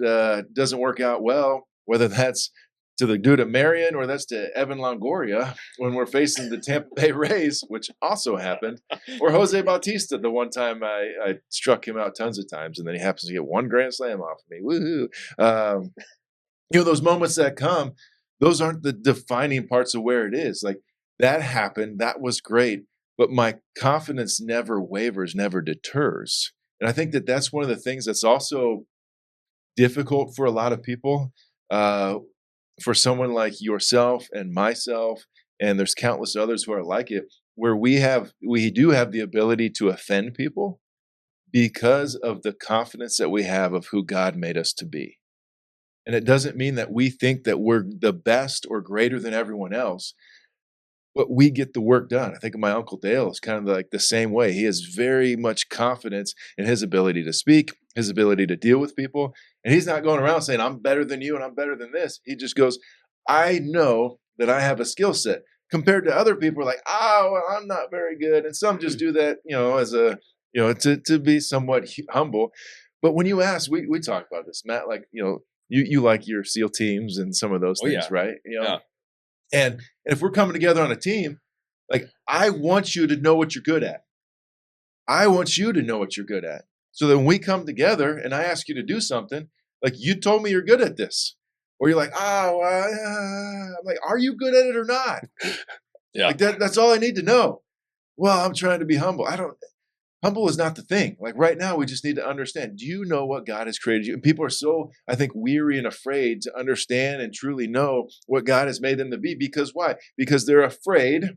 doesn't work out well, whether that's to the dude at Marion or that's to Evan Longoria when we're facing the Tampa Bay Rays, which also happened, or Jose Bautista, the one time I struck him out tons of times, and then he happens to get one grand slam off of me. Woohoo. Those moments that come, those aren't the defining parts of where it is. Like, that happened, that was great, but my confidence never wavers, never deters. And I think that that's one of the things that's also difficult for a lot of people, for someone like yourself and myself, and there's countless others who are like it, where we do have the ability to offend people because of the confidence that we have of who God made us to be. And it doesn't mean that we think that we're the best or greater than everyone else, but we get the work done. I think of my Uncle Dale is kind of like the same way. He has very much confidence in his ability to speak, his ability to deal with people. And he's not going around saying, I'm better than you and I'm better than this. He just goes, I know that I have a skill set compared to other people who are like, oh, well, I'm not very good. And some just do that, as a, to be somewhat humble. But when you ask, we talk about this, Matt, like, you like your SEAL teams and some of those things, yeah. right? Yeah. And if we're coming together on a team, like, I want you to know what you're good at. I want you to know what you're good at. So then we come together and I ask you to do something, like, you told me you're good at this. Or you're like, I'm like, are you good at it or not? Yeah. Like, that's all I need to know. Well, I'm trying to be humble. Humble is not the thing. Like, right now, we just need to understand, do you know what God has created you? And people are so, I think, weary and afraid to understand and truly know what God has made them to be. Because why? Because they're afraid,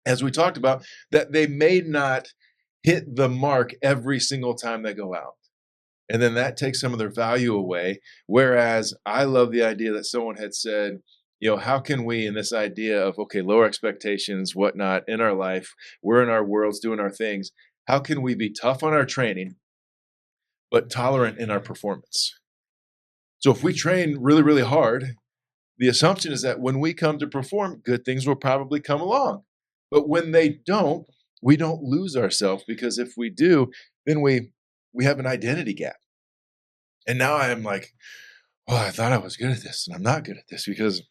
as we talked about, that they may not hit the mark every single time they go out. And then that takes some of their value away. Whereas I love the idea that someone had said, how can we, in this idea of, okay, lower expectations, whatnot in our life, we're in our worlds doing our things. How can we be tough on our training, but tolerant in our performance? So if we train really, really hard, the assumption is that when we come to perform, good things will probably come along. But when they don't, we don't lose ourselves, because if we do, then we have an identity gap. And now I am like, oh, I thought I was good at this, and I'm not good at this because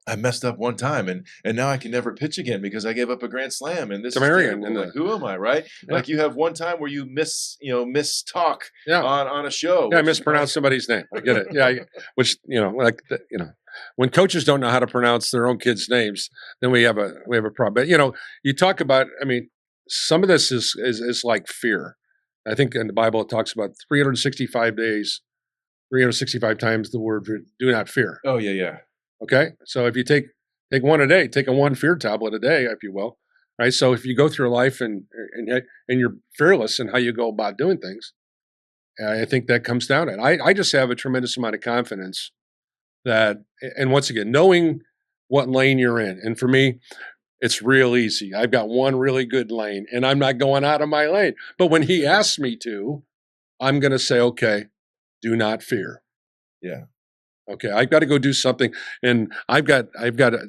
I messed up one time, and now I can never pitch again because I gave up a grand slam, and this is terrible. Like, who am I, right? Yeah. Like, you have one time where you miss talk on a show. Yeah, I mispronounced somebody's name. I get it. Yeah, which when coaches don't know how to pronounce their own kids' names, then we have a problem. But you talk about. I mean, some of this is like fear. I think in the Bible it talks about 365 days, 365 times the word "do not fear." Oh yeah. Okay, so if you take one a day, take a one fear tablet a day, if you will, right? So if you go through life and you're fearless in how you go about doing things, I think that comes down to it. I just have a tremendous amount of confidence that, and once again, knowing what lane you're in, and for me, it's real easy. I've got one really good lane, and I'm not going out of my lane. But when he asks me to, I'm going to say, okay, do not fear. Yeah. Okay, I've got to go do something, and I've got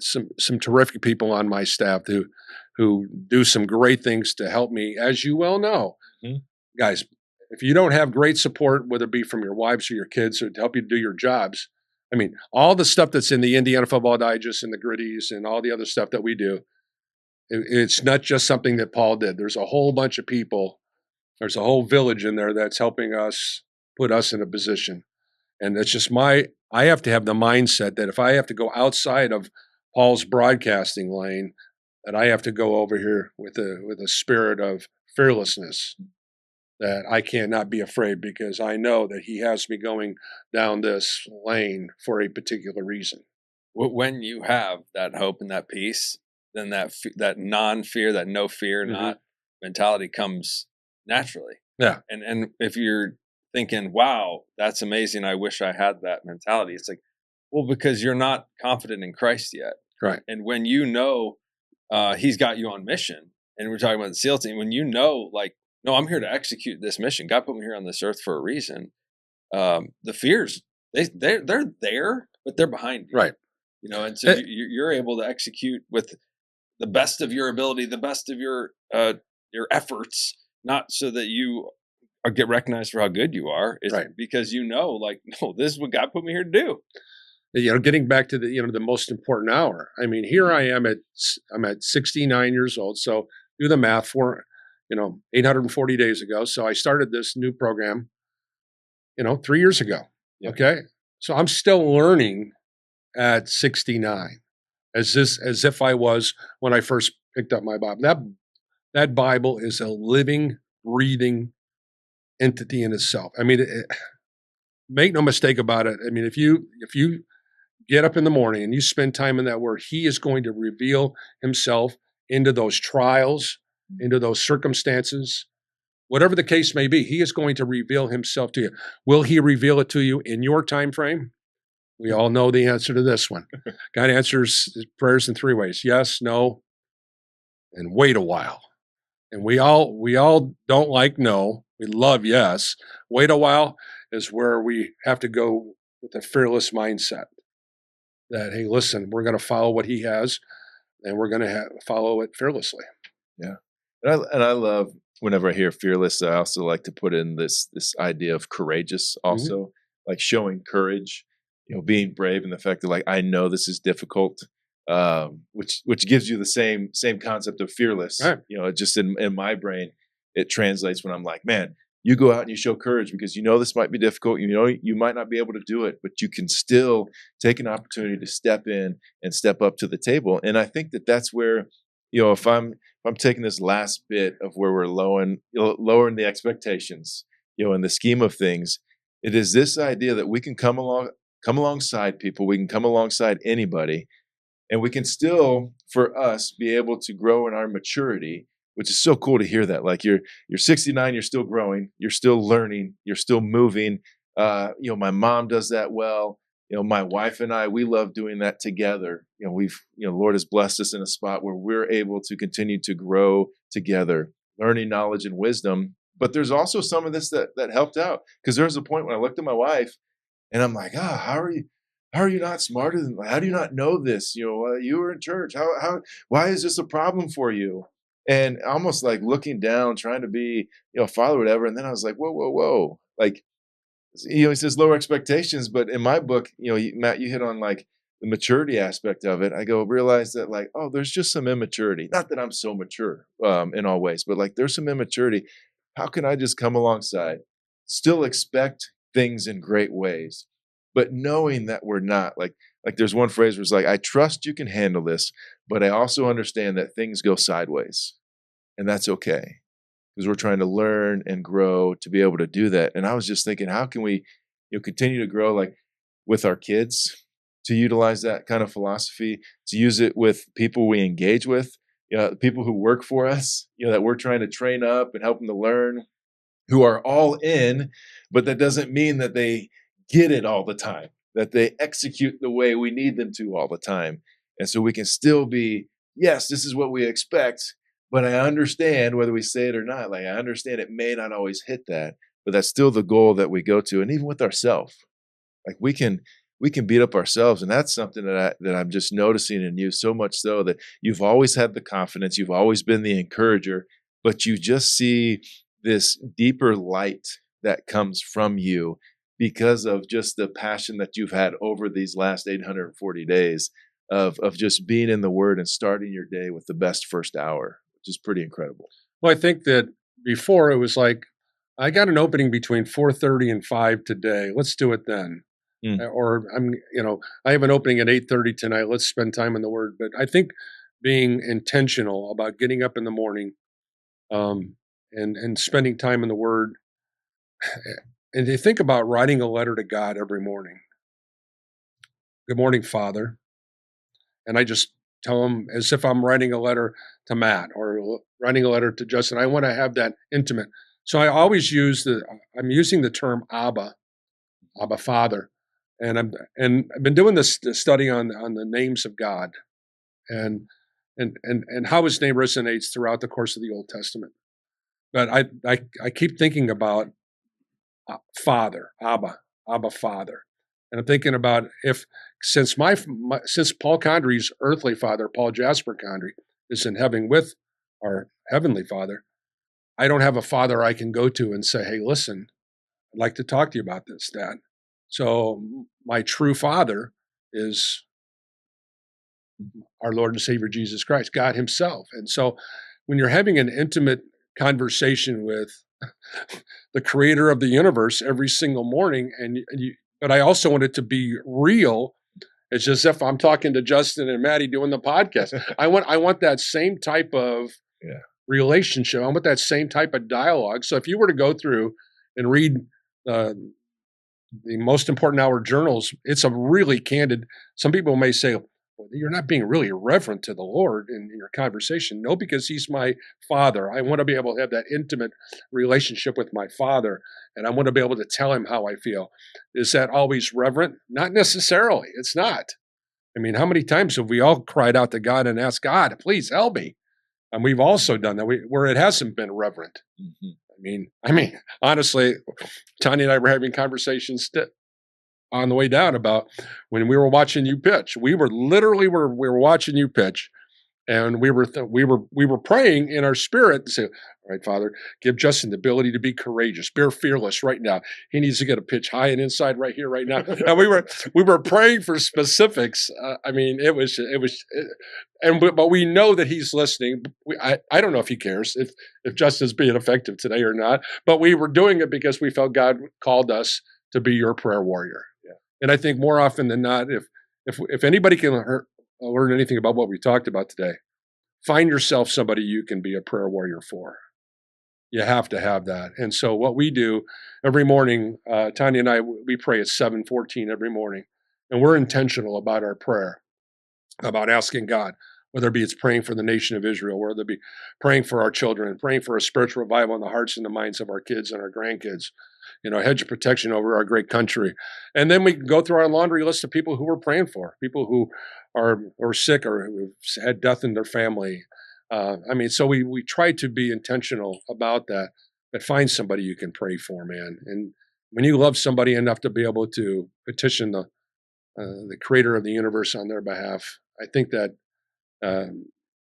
some terrific people on my staff who do some great things to help me, as you well know, guys. If you don't have great support, whether it be from your wives or your kids, or to help you do your jobs, I mean, all the stuff that's in the Indiana Football Digest and the Gritties and all the other stuff that we do, it's not just something that Paul did. There's a whole bunch of people. There's a whole village in there that's helping us put us in a position. And it's just I have to have the mindset that if I have to go outside of Paul's broadcasting lane, that I have to go over here with a spirit of fearlessness, that I cannot be afraid because I know that he has me going down this lane for a particular reason. When you have that hope and that peace, then that non-fear, that no fear, not mentality comes naturally. Yeah. And if you're thinking, wow, that's amazing, I wish I had that mentality, it's like, well, because you're not confident in Christ yet. Right. And when he's got you on mission, and we're talking about the SEAL team, when like, no, I'm here to execute this mission. God put me here on this earth for a reason. The fears, they're there, but they're behind you. Right. and so you're able to execute with the best of your ability, the best of your efforts, not so that you get recognized for how good you are. It's Right. because no, this is what God put me here to do. Getting back to the most important hour. I mean, here I am I'm at 69 years old. So do the math for, 840 days ago. So I started this new program, 3 years ago. Yeah. Okay. So I'm still learning at 69 as if I was when I first picked up my Bible. That Bible is a living, breathing entity in itself. I mean, make no mistake about it. I mean, if you get up in the morning and you spend time in that word, he is going to reveal himself into those trials, into those circumstances, whatever the case may be. He is going to reveal himself to you. Will he reveal it to you in your time frame? We all know the answer to this one. God answers prayers in 3 ways: yes, no, and wait a while. And we all don't like no. We love yes. Wait a while is where we have to go with a fearless mindset. That, hey, listen, we're going to follow what he has, and we're going to follow it fearlessly. Yeah, and I love whenever I hear fearless. I also like to put in this idea of courageous, also like showing courage, being brave, and the fact that I know this is difficult, which gives you the same concept of fearless. Right. Just in my brain, it translates when I'm like, man, you go out and you show courage because this might be difficult. You might not be able to do it, but you can still take an opportunity to step in and step up to the table. And I think that that's where, if I'm taking this last bit of where we're lowering the expectations, in the scheme of things, it is this idea that we can come alongside people, we can come alongside anybody, and we can still, for us, be able to grow in our maturity, which is so cool to hear that. Like you're 69, you're still growing, you're still learning, you're still moving. My mom does that well. My wife and I, we love doing that together. Lord has blessed us in a spot where we're able to continue to grow together, learning knowledge and wisdom. But there's also some of this that helped out, because there was a point when I looked at my wife and I'm like, how are you not smarter than, how do you not know this? You were in church. Why is this a problem for you? And almost like looking down, trying to be, father, whatever. And then I was like, whoa. Like, he says lower expectations, but in my book, Matt, you hit on like the maturity aspect of it. I realize that there's just some immaturity. Not that I'm so mature in all ways, but there's some immaturity. How can I just come alongside, still expect things in great ways, but knowing that we're not like there's one phrase where it's I trust you can handle this, but I also understand that things go sideways, and that's okay, because we're trying to learn and grow to be able to do that. And I was just thinking, how can we, continue to grow with our kids, to utilize that kind of philosophy, to use it with people we engage with, people who work for us, that we're trying to train up and help them to learn, who are all in, but that doesn't mean that they get it all the time, that they execute the way we need them to all the time. And so we can still be, yes, this is what we expect, but I understand whether we say it or not. I understand it may not always hit that, but that's still the goal that we go to. And even with ourselves, we can beat up ourselves. And that's something that I'm just noticing in you, so much so that you've always had the confidence, you've always been the encourager, but you just see this deeper light that comes from you because of just the passion that you've had over these last 840 days of just being in the Word and starting your day with the best first hour, which is pretty incredible. Well, I think that before it was I got an opening between 4:30 and 5 today. Let's do it then. Or I have an opening at 8:30 tonight. Let's spend time in the Word. But I think being intentional about getting up in the morning, and spending time in the Word, and to think about writing a letter to God every morning. Good morning, Father. And I just tell him as if I'm writing a letter to Matt or writing a letter to Justin. I want to have that intimate. So I always I'm using the term Abba Father. And I've been doing this study on the names of God and how his name resonates throughout the course of the Old Testament. But I keep thinking about Father, Abba Father. And I'm thinking about if since since Paul Condry's earthly father, Paul Jasper Condry, is in heaven with our heavenly Father, I don't have a father I can go to and say, "Hey, listen, I'd like to talk to you about this, Dad." So my true father is our Lord and Savior Jesus Christ, God Himself. And so when you're having an intimate conversation with the creator of the universe every single morning, but I also want it to be real. It's just if I'm talking to Justin and Maddie doing the podcast. I want that same type of relationship. I want that same type of dialogue. So if you were to go through and read the most important hour journals, it's a really candid. Some people may say, well, you're not being really reverent to the Lord in your conversation. No, because He's my Father. I want to be able to have that intimate relationship with my Father, and I want to be able to tell Him how I feel. Is that always reverent? Not necessarily. It's not. I mean, how many times have we all cried out to God and asked God, please help me? And we've also done that where it hasn't been reverent. Mm-hmm. I mean, honestly, Tanya and I were having conversations on the way down about when we were watching you pitch. We were watching you pitch, and we were praying in our spirit to say, "All right, Father, give Justin the ability to be courageous, be fearless right now. He needs to get a pitch high and inside right here, right now." And we were praying for specifics. But we know that He's listening. I don't know if He cares if Justin's being effective today or not. But we were doing it because we felt God called us to be your prayer warrior. Yeah. And I think more often than not, if anybody can learn anything about what we talked about today, find yourself somebody you can be a prayer warrior for. You have to have that. And so what we do every morning, Tanya and I, we pray at 7:14 every morning. And we're intentional about our prayer, about asking God, whether it be it's praying for the nation of Israel, whether it be praying for our children, praying for a spiritual revival in the hearts and the minds of our kids and our grandkids, hedge of protection over our great country. And then we go through our laundry list of people who we're praying for, people who are sick or who've had death in their family. So we try to be intentional about that, but find somebody you can pray for, man. And when you love somebody enough to be able to petition the creator of the universe on their behalf, I think that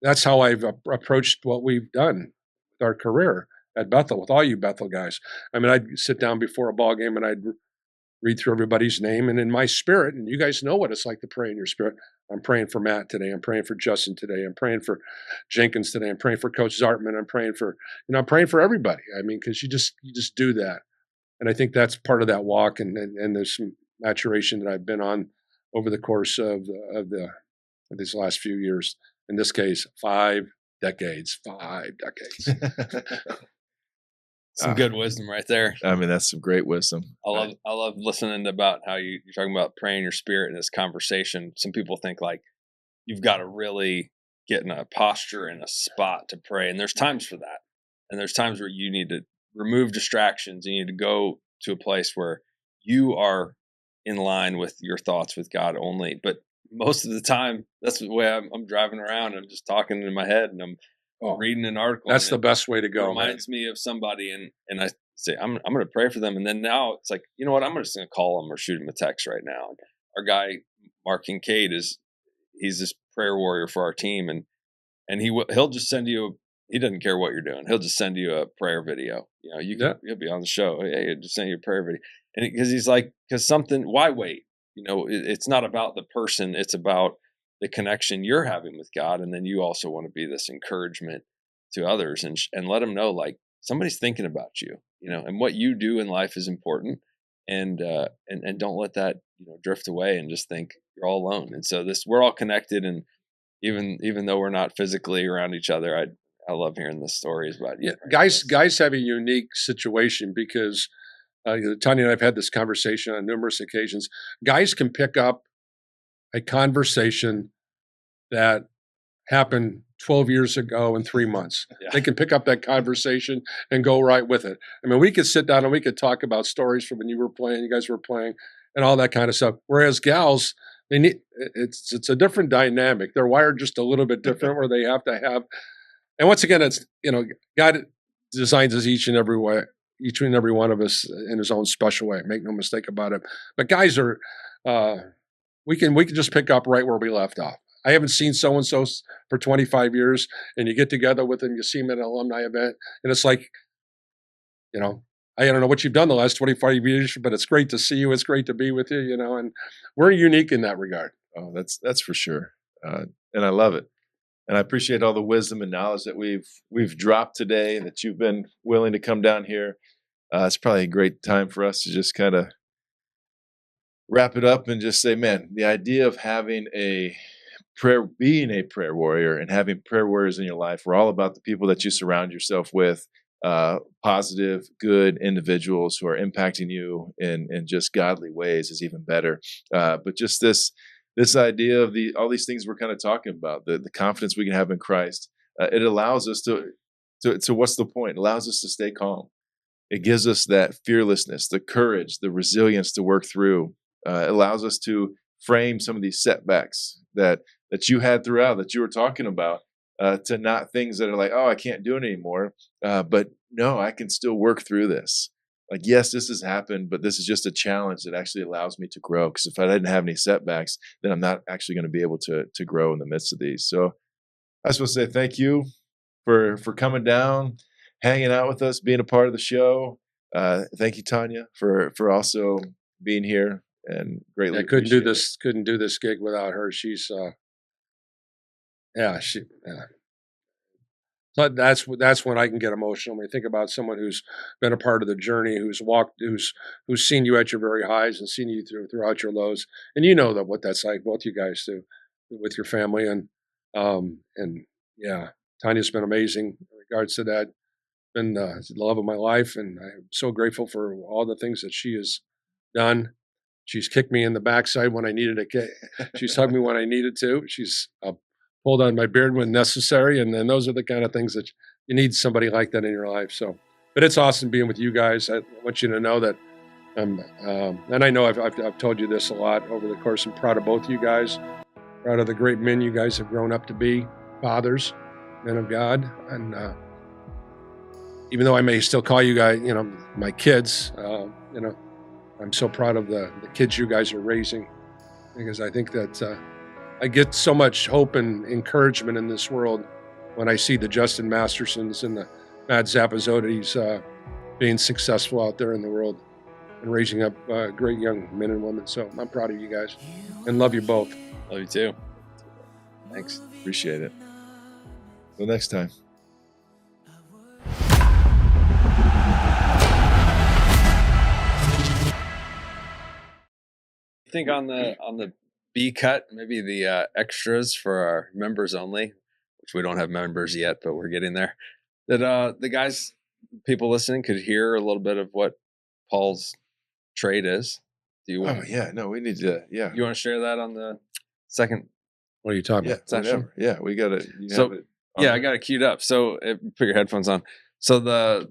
that's how I've approached what we've done with our career at Bethel, with all you Bethel guys. I'd sit down before a ball game and I'd read through everybody's name, and in my spirit, and you guys know what it's like to pray in your spirit, I'm praying for Matt today. I'm praying for Justin today. I'm praying for Jenkins today. I'm praying for Coach Zartman. I'm praying for, I'm praying for everybody. Because you just do that. And I think that's part of that walk. And there's some maturation that I've been on over the course of these last few years. In this case, 5 decades. 5 decades. Some good wisdom right there. That's some great wisdom. I love listening about how you're talking about praying your spirit in this conversation. Some people think like you've got to really get in a posture and a spot to pray. And there's times for that. And there's times where you need to remove distractions. You need to go to a place where you are in line with your thoughts with God only. But most of the time, that's the way I'm driving around. I'm just talking in my head and I'm reading an article. That's the best way to go. It reminds me of somebody, and I say, I'm going to pray for them. And then now it's like, you know what? I'm just going to call them or shoot them a text right now. And our guy, Mark Kincaid, he's this prayer warrior for our team. And he'll just send you, he doesn't care what you're doing. He'll just send you a prayer video. You'll be on the show. Hey, just send you a prayer video. And because he's like, why wait? It's not about the person. It's about the connection you're having with God. And then you also want to be this encouragement to others and let them know, like, somebody's thinking about you, and what you do in life is important. And don't let that, drift away and just think you're all alone. And so we're all connected. And even though we're not physically around each other, I love hearing the stories about you. Yeah, guys have a unique situation because Tanya and I have had this conversation on numerous occasions. Guys can pick up a conversation that happened 12 years ago in 3 months. Yeah. They can pick up that conversation and go right with it. We could sit down and we could talk about stories from when you guys were playing and all that kind of stuff. Whereas gals, it's a different dynamic. They're wired just a little bit different where they have to have, and once again, it's, God designs us each and every one of us in His own special way. Make no mistake about it. But guys are, we can just pick up right where we left off. I haven't seen so-and-so for 25 years, and you get together with them, you see them at an alumni event, and it's like, I don't know what you've done the last 25 years, but it's great to see you. It's great to be with you, and we're unique in that regard. Oh, that's for sure. And I love it. And I appreciate all the wisdom and knowledge that we've dropped today, that you've been willing to come down here. It's probably a great time for us to just kind of wrap it up and just say, man, the idea of having being a prayer warrior and having prayer warriors in your life, we're all about the people that you surround yourself with, positive, good individuals who are impacting you in just godly ways is even better. But just this idea of all these things we're kind of talking about, the confidence we can have in Christ, it allows us to what's the point? It allows us to stay calm. It gives us that fearlessness, the courage, the resilience to work through. It allows us to frame some of these setbacks that you had throughout, that you were talking about, to not things that are like, oh, I can't do it anymore. But no, I can still work through this. Like, yes, this has happened, but this is just a challenge that actually allows me to grow. Because if I didn't have any setbacks, then I'm not actually going to be able to grow in the midst of these. So I just want to say thank you for coming down, hanging out with us, being a part of the show. Thank you, Tanya, for also being here, and greatly. I couldn't do this gig without her. She's So that's when I can get emotional. When I think about someone who's been a part of the journey, who's seen you at your very highs and seen you throughout your lows, and that what that's like. Both you guys do with your family, and Tanya's been amazing in regards to that. Been the love of my life, and I'm so grateful for all the things that she has done. She's kicked me in the backside when I needed to. She's hugged me when I needed to. She's pulled on my beard when necessary, and then those are the kind of things that you need somebody like that in your life. So, but it's awesome being with you guys. I want you to know that and I know I've told you this a lot over the course. I'm proud of both you guys, proud of the great men you guys have grown up to be, fathers, men of God, and even though I may still call you guys, my kids, I'm so proud of the kids you guys are raising, because I think that I get so much hope and encouragement in this world when I see the Justin Mastersons and the Matt Zappazotis being successful out there in the world and raising up great young men and women. So I'm proud of you guys and love you both. Love you too. Thanks. Appreciate it. Till next time. I think on the B cut, maybe the extras for our members only, which we don't have members yet, but we're getting there, that the guys, people listening, could hear a little bit of what Paul's trade is. Do you want? Oh yeah, no, we need to. Yeah, you want to share that on the second? What are you talking about? Whatever. Yeah, we got it. So yeah, I got it queued up. So put your headphones on. So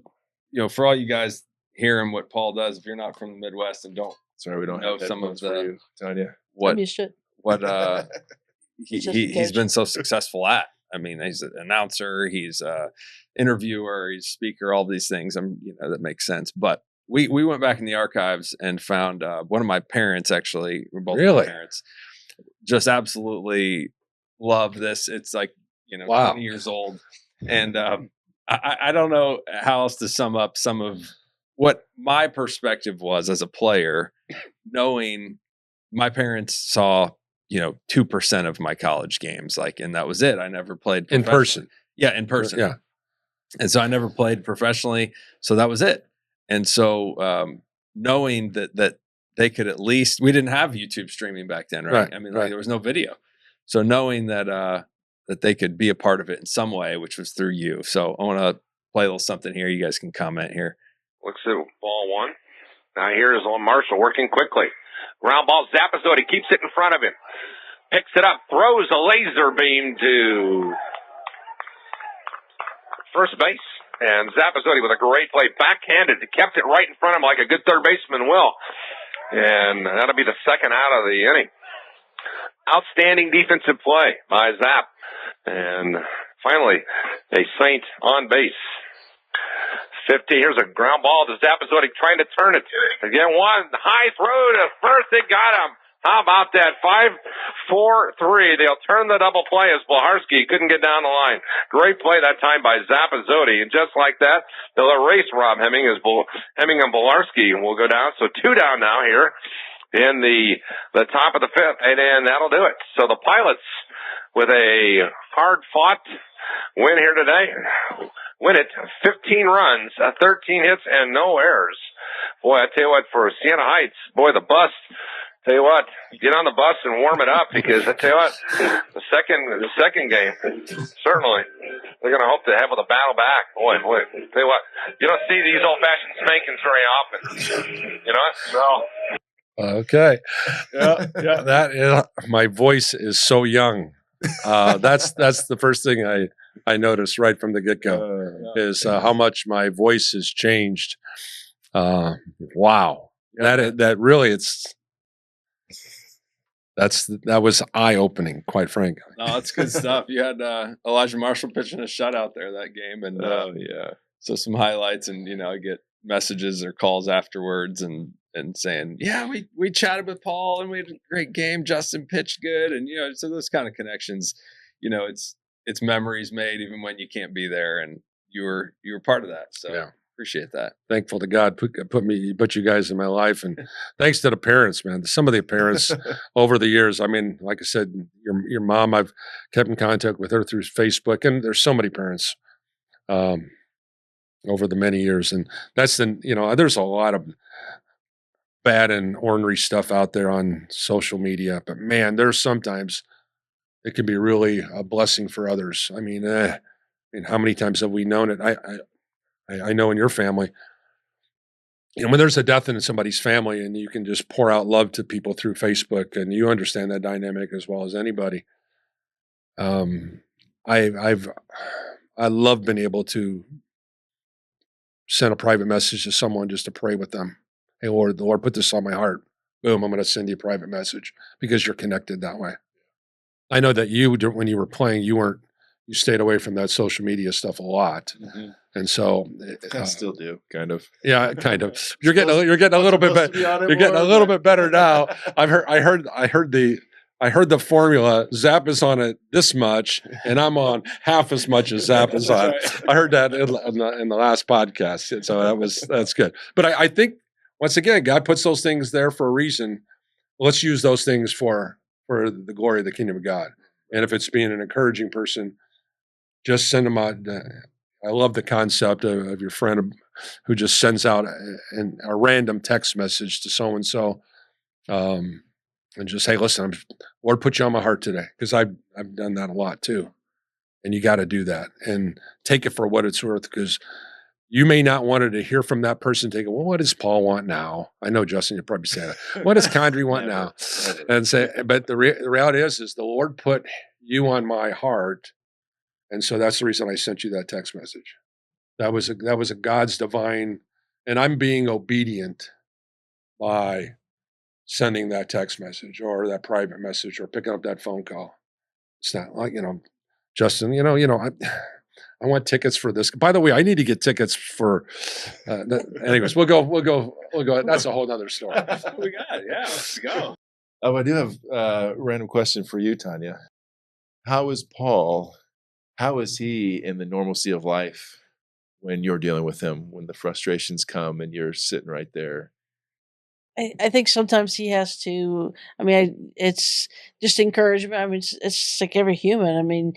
for all you guys hearing what Paul does, if you're not from the Midwest and don't. Sorry, we don't know have some of the for you, Tanya. What he's been so successful at. I mean, he's an announcer, he's a interviewer, he's a speaker, all these things. That makes sense. But we went back in the archives and found one of my parents, actually, we're both my parents, just absolutely love this. It's like, 20 years old. And I don't know how else to sum up some of what my perspective was as a player, knowing my parents saw, 2% of my college games, and that was it. I never played in person. Yeah, in person. Yeah. And so I never played professionally. So that was it. And so knowing that they could at least, we didn't have YouTube streaming back then, right? I mean, there was no video. So knowing that they could be a part of it in some way, which was through you. So I want to play a little something here. You guys can comment here. Looks at ball one. Now here's Marshall working quickly. Ground ball, Zappazotti keeps it in front of him. Picks it up, throws a laser beam to first base. And Zappazotti with a great play, backhanded, kept it right in front of him like a good third baseman will. And that'll be the second out of the inning. Outstanding defensive play by Zapp. And finally, a Saint on base. 50. Here's a ground ball to Zappazotti trying to turn it. Again, one high throw to first. It got him. How about that? 5-4-3. They'll turn the double play as Blaharski couldn't get down the line. Great play that time by Zappazotti. And just like that, they'll erase Rob Hemming as Hemming and Blaharski will go down. So 2 down now here in the top of the 5th. And that'll do it. So the Pilots, with a hard-fought win here today, win it 15 runs, 13 hits, and no errors. Boy, I tell you what, for Siena Heights, boy, the bus. Tell you what, get on the bus and warm it up, because I tell you what, the second game, certainly they're going to hope to have a battle back. Boy, tell you what, you don't see these old-fashioned spankings very often. You know, so. Okay, yeah. That is, my voice is so young. That's the first thing I noticed right from the get-go is how much my voice has changed. Wow, that really that was eye-opening, quite frankly. No, that's good stuff. You had Elijah Marshall pitching a shutout there that game, and so some highlights, and I get messages or calls afterwards and saying, yeah, we chatted with Paul and we had a great game. Justin pitched good, and so those kind of connections, it's memories made even when you can't be there, and you were part of that. So yeah. Appreciate that. Thankful to God put you guys in my life, and thanks to the parents, man. Some of the parents over the years. I mean, like I said, your mom, I've kept in contact with her through Facebook, and there's so many parents over the many years, and that's there's a lot of bad and ornery stuff out there on social media, but man, there's sometimes it can be really a blessing for others. I mean, how many times have we known it? I know in your family, when there's a death in somebody's family and you can just pour out love to people through Facebook, and you understand that dynamic as well as anybody. I love being able to send a private message to someone just to pray with them. Hey, Lord, the Lord put this on my heart. Boom, I'm going to send you a private message, because you're connected that way. I know that when you were playing, you stayed away from that social media stuff a lot. Mm-hmm. And so I still do, kind of. Yeah, kind of. You're getting a little bit better. You're getting a little bit better now. I heard the formula. Zap is on it this much, and I'm on half as much as Zap is on. I heard that in the last podcast, so that's good. But I think once again, God puts those things there for a reason. Let's use those things for the glory of the kingdom of God. And if it's being an encouraging person, just send them out. I love the concept of your friend who just sends out a random text message to so-and-so, and just, hey, listen, Lord put you on my heart today, because I've done that a lot too. And you got to do that and take it for what it's worth, because you may not want to hear from that person. Take it, well, what does Paul want now? I know, Justin, you're probably saying that. What does Condry want now? And say, but the reality is the Lord put you on my heart. And so that's the reason I sent you that text message. That was a God's divine, and I'm being obedient by sending that text message or that private message or picking up that phone call. It's not like, Justin, I want tickets for this. By the way, I need to get tickets for. Anyways, we'll go. That's a whole other story. We got it. Yeah, let's go. I do have a random question for you, Tanya. How is Paul? How is he in the normalcy of life when you're dealing with him, when the frustrations come and you're sitting right there? I think sometimes he has to. It's just encouragement. It's like every human.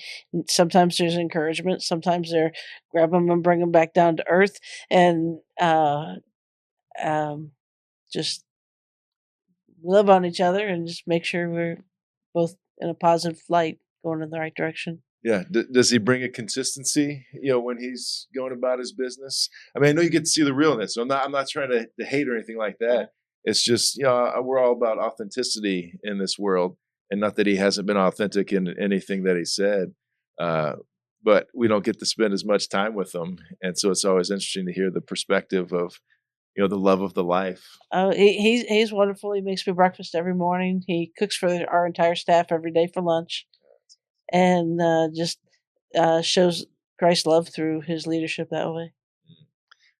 Sometimes there's encouragement. Sometimes they're grab them and bring them back down to earth, and just love on each other and just make sure we're both in a positive light, going in the right direction. Yeah. Does he bring a consistency, when he's going about his business? I know you get to see the realness. So I'm not trying to hate or anything like that. It's just, we're all about authenticity in this world, and not that he hasn't been authentic in anything that he said, but we don't get to spend as much time with him. And so it's always interesting to hear the perspective of, the love of the life. He's wonderful. He makes me breakfast every morning. He cooks for our entire staff every day for lunch, and just shows Christ's love through his leadership that way.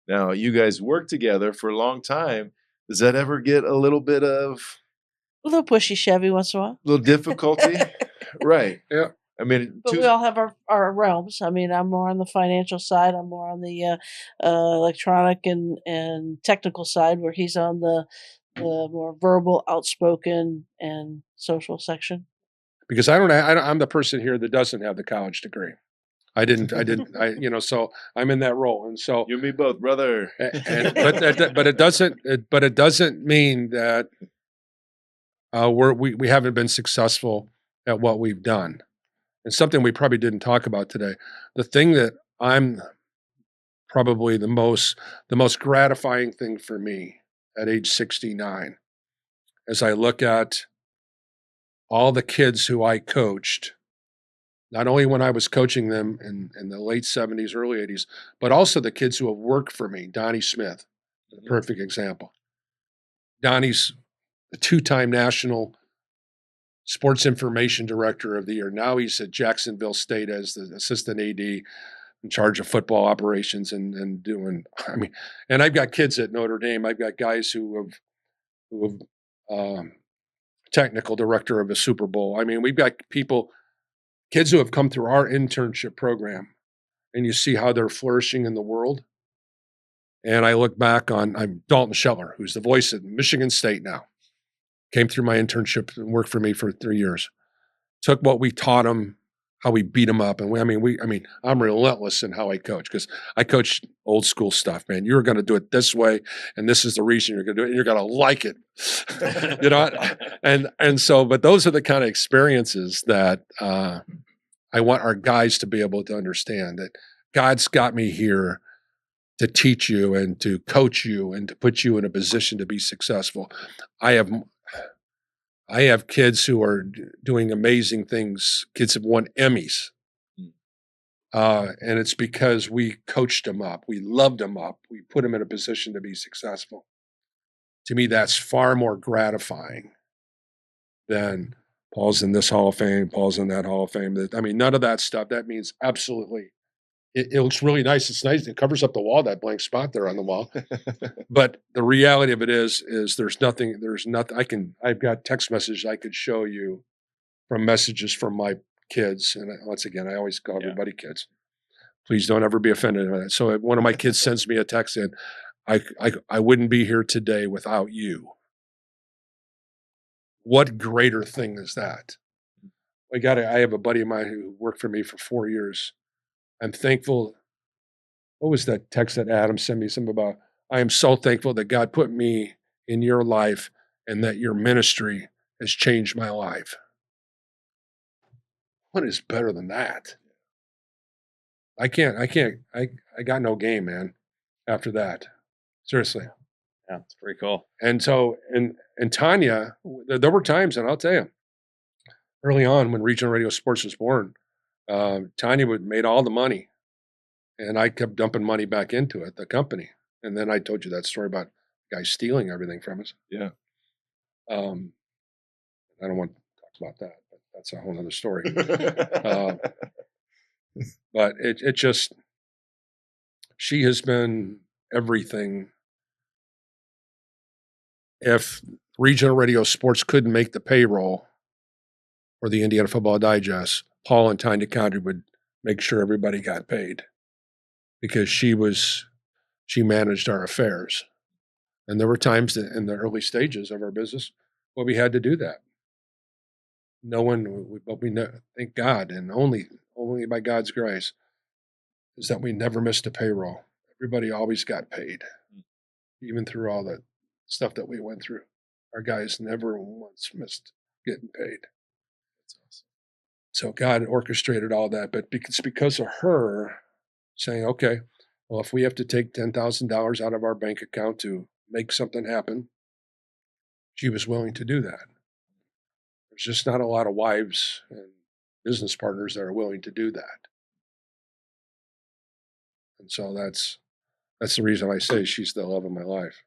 Now, you guys worked together for a long time. Does that ever get a little bit of, A little pushy Chevy once in a while. Little difficulty, right? Yeah. I mean, But we all have our realms. I mean, I'm more on the financial side. I'm more on the electronic and technical side, where he's on the more verbal, outspoken, and social section. Because I'm the person here that doesn't have the college degree. So I'm in that role. And so you and me both, brother. but it doesn't mean that we haven't been successful at what we've done. And something we probably didn't talk about today. The thing that I'm probably the most gratifying thing for me at age 69, as I look at all the kids who I coached, not only when I was coaching them in the late 70s, early 80s, but also the kids who have worked for me. Donnie Smith, a perfect example. Donnie's a 2-time national sports information director of the year. Now he's at Jacksonville State as the assistant AD in charge of football operations and doing, and I've got kids at Notre Dame. I've got guys who have technical director of a Super Bowl. I mean, we've got kids who have come through our internship program, and you see how they're flourishing in the world. And I look back on, I'm Dalton Scheller, who's the voice at Michigan State now. Came through my internship and worked for me for 3 years. Took what we taught him, how we beat him up. And I'm relentless in how I coach, because I coach old school stuff, man. You're going to do it this way, and this is the reason you're going to do it, and you're going to like it. But those are the kind of experiences that I want our guys to be able to understand, that God's got me here to teach you and to coach you and to put you in a position to be successful. I have kids who are doing amazing things. Kids have won Emmys. And it's because we coached them up. We loved them up. We put them in a position to be successful. To me, that's far more gratifying than Paul's in this Hall of Fame, Paul's in that Hall of Fame. None of that stuff. That means absolutely. It looks really nice. It's nice. It covers up the wall, that blank spot there on the wall. But the reality of it is there's nothing. I've got text messages I could show you from messages from my kids. And once again, I always call everybody kids. Please don't ever be offended by that. So if one of my kids sends me a text in, I wouldn't be here today without you. What greater thing is that? I have a buddy of mine who worked for me for 4 years. I'm thankful. What was that text that Adam sent me? Something about, I am so thankful that God put me in your life and that your ministry has changed my life. What is better than that? I got no game, man, after that. Seriously. Yeah, it's pretty cool. And so, and Tanya, there were times, and I'll tell you, early on when Regional Radio Sports was born, Tanya made all the money, and I kept dumping money back into it, the company. And then I told you that story about guys stealing everything from us. Yeah. I don't want to talk about that, but that's a whole other story. But it just, she has been everything. If Regional Radio Sports couldn't make the payroll for the Indiana Football Digest, Paul and Tanya Condry would make sure everybody got paid, because she managed our affairs. And there were times in the early stages of our business where we had to do that. But we know, thank God, and only by God's grace, is that we never missed a payroll. Everybody always got paid, even through all the stuff that we went through. Our guys never once missed getting paid. That's awesome. So God orchestrated all that, but it's because of her saying, okay, well, if we have to take $10,000 out of our bank account to make something happen, she was willing to do that. There's just not a lot of wives and business partners that are willing to do that. And so that's the reason I say she's the love of my life.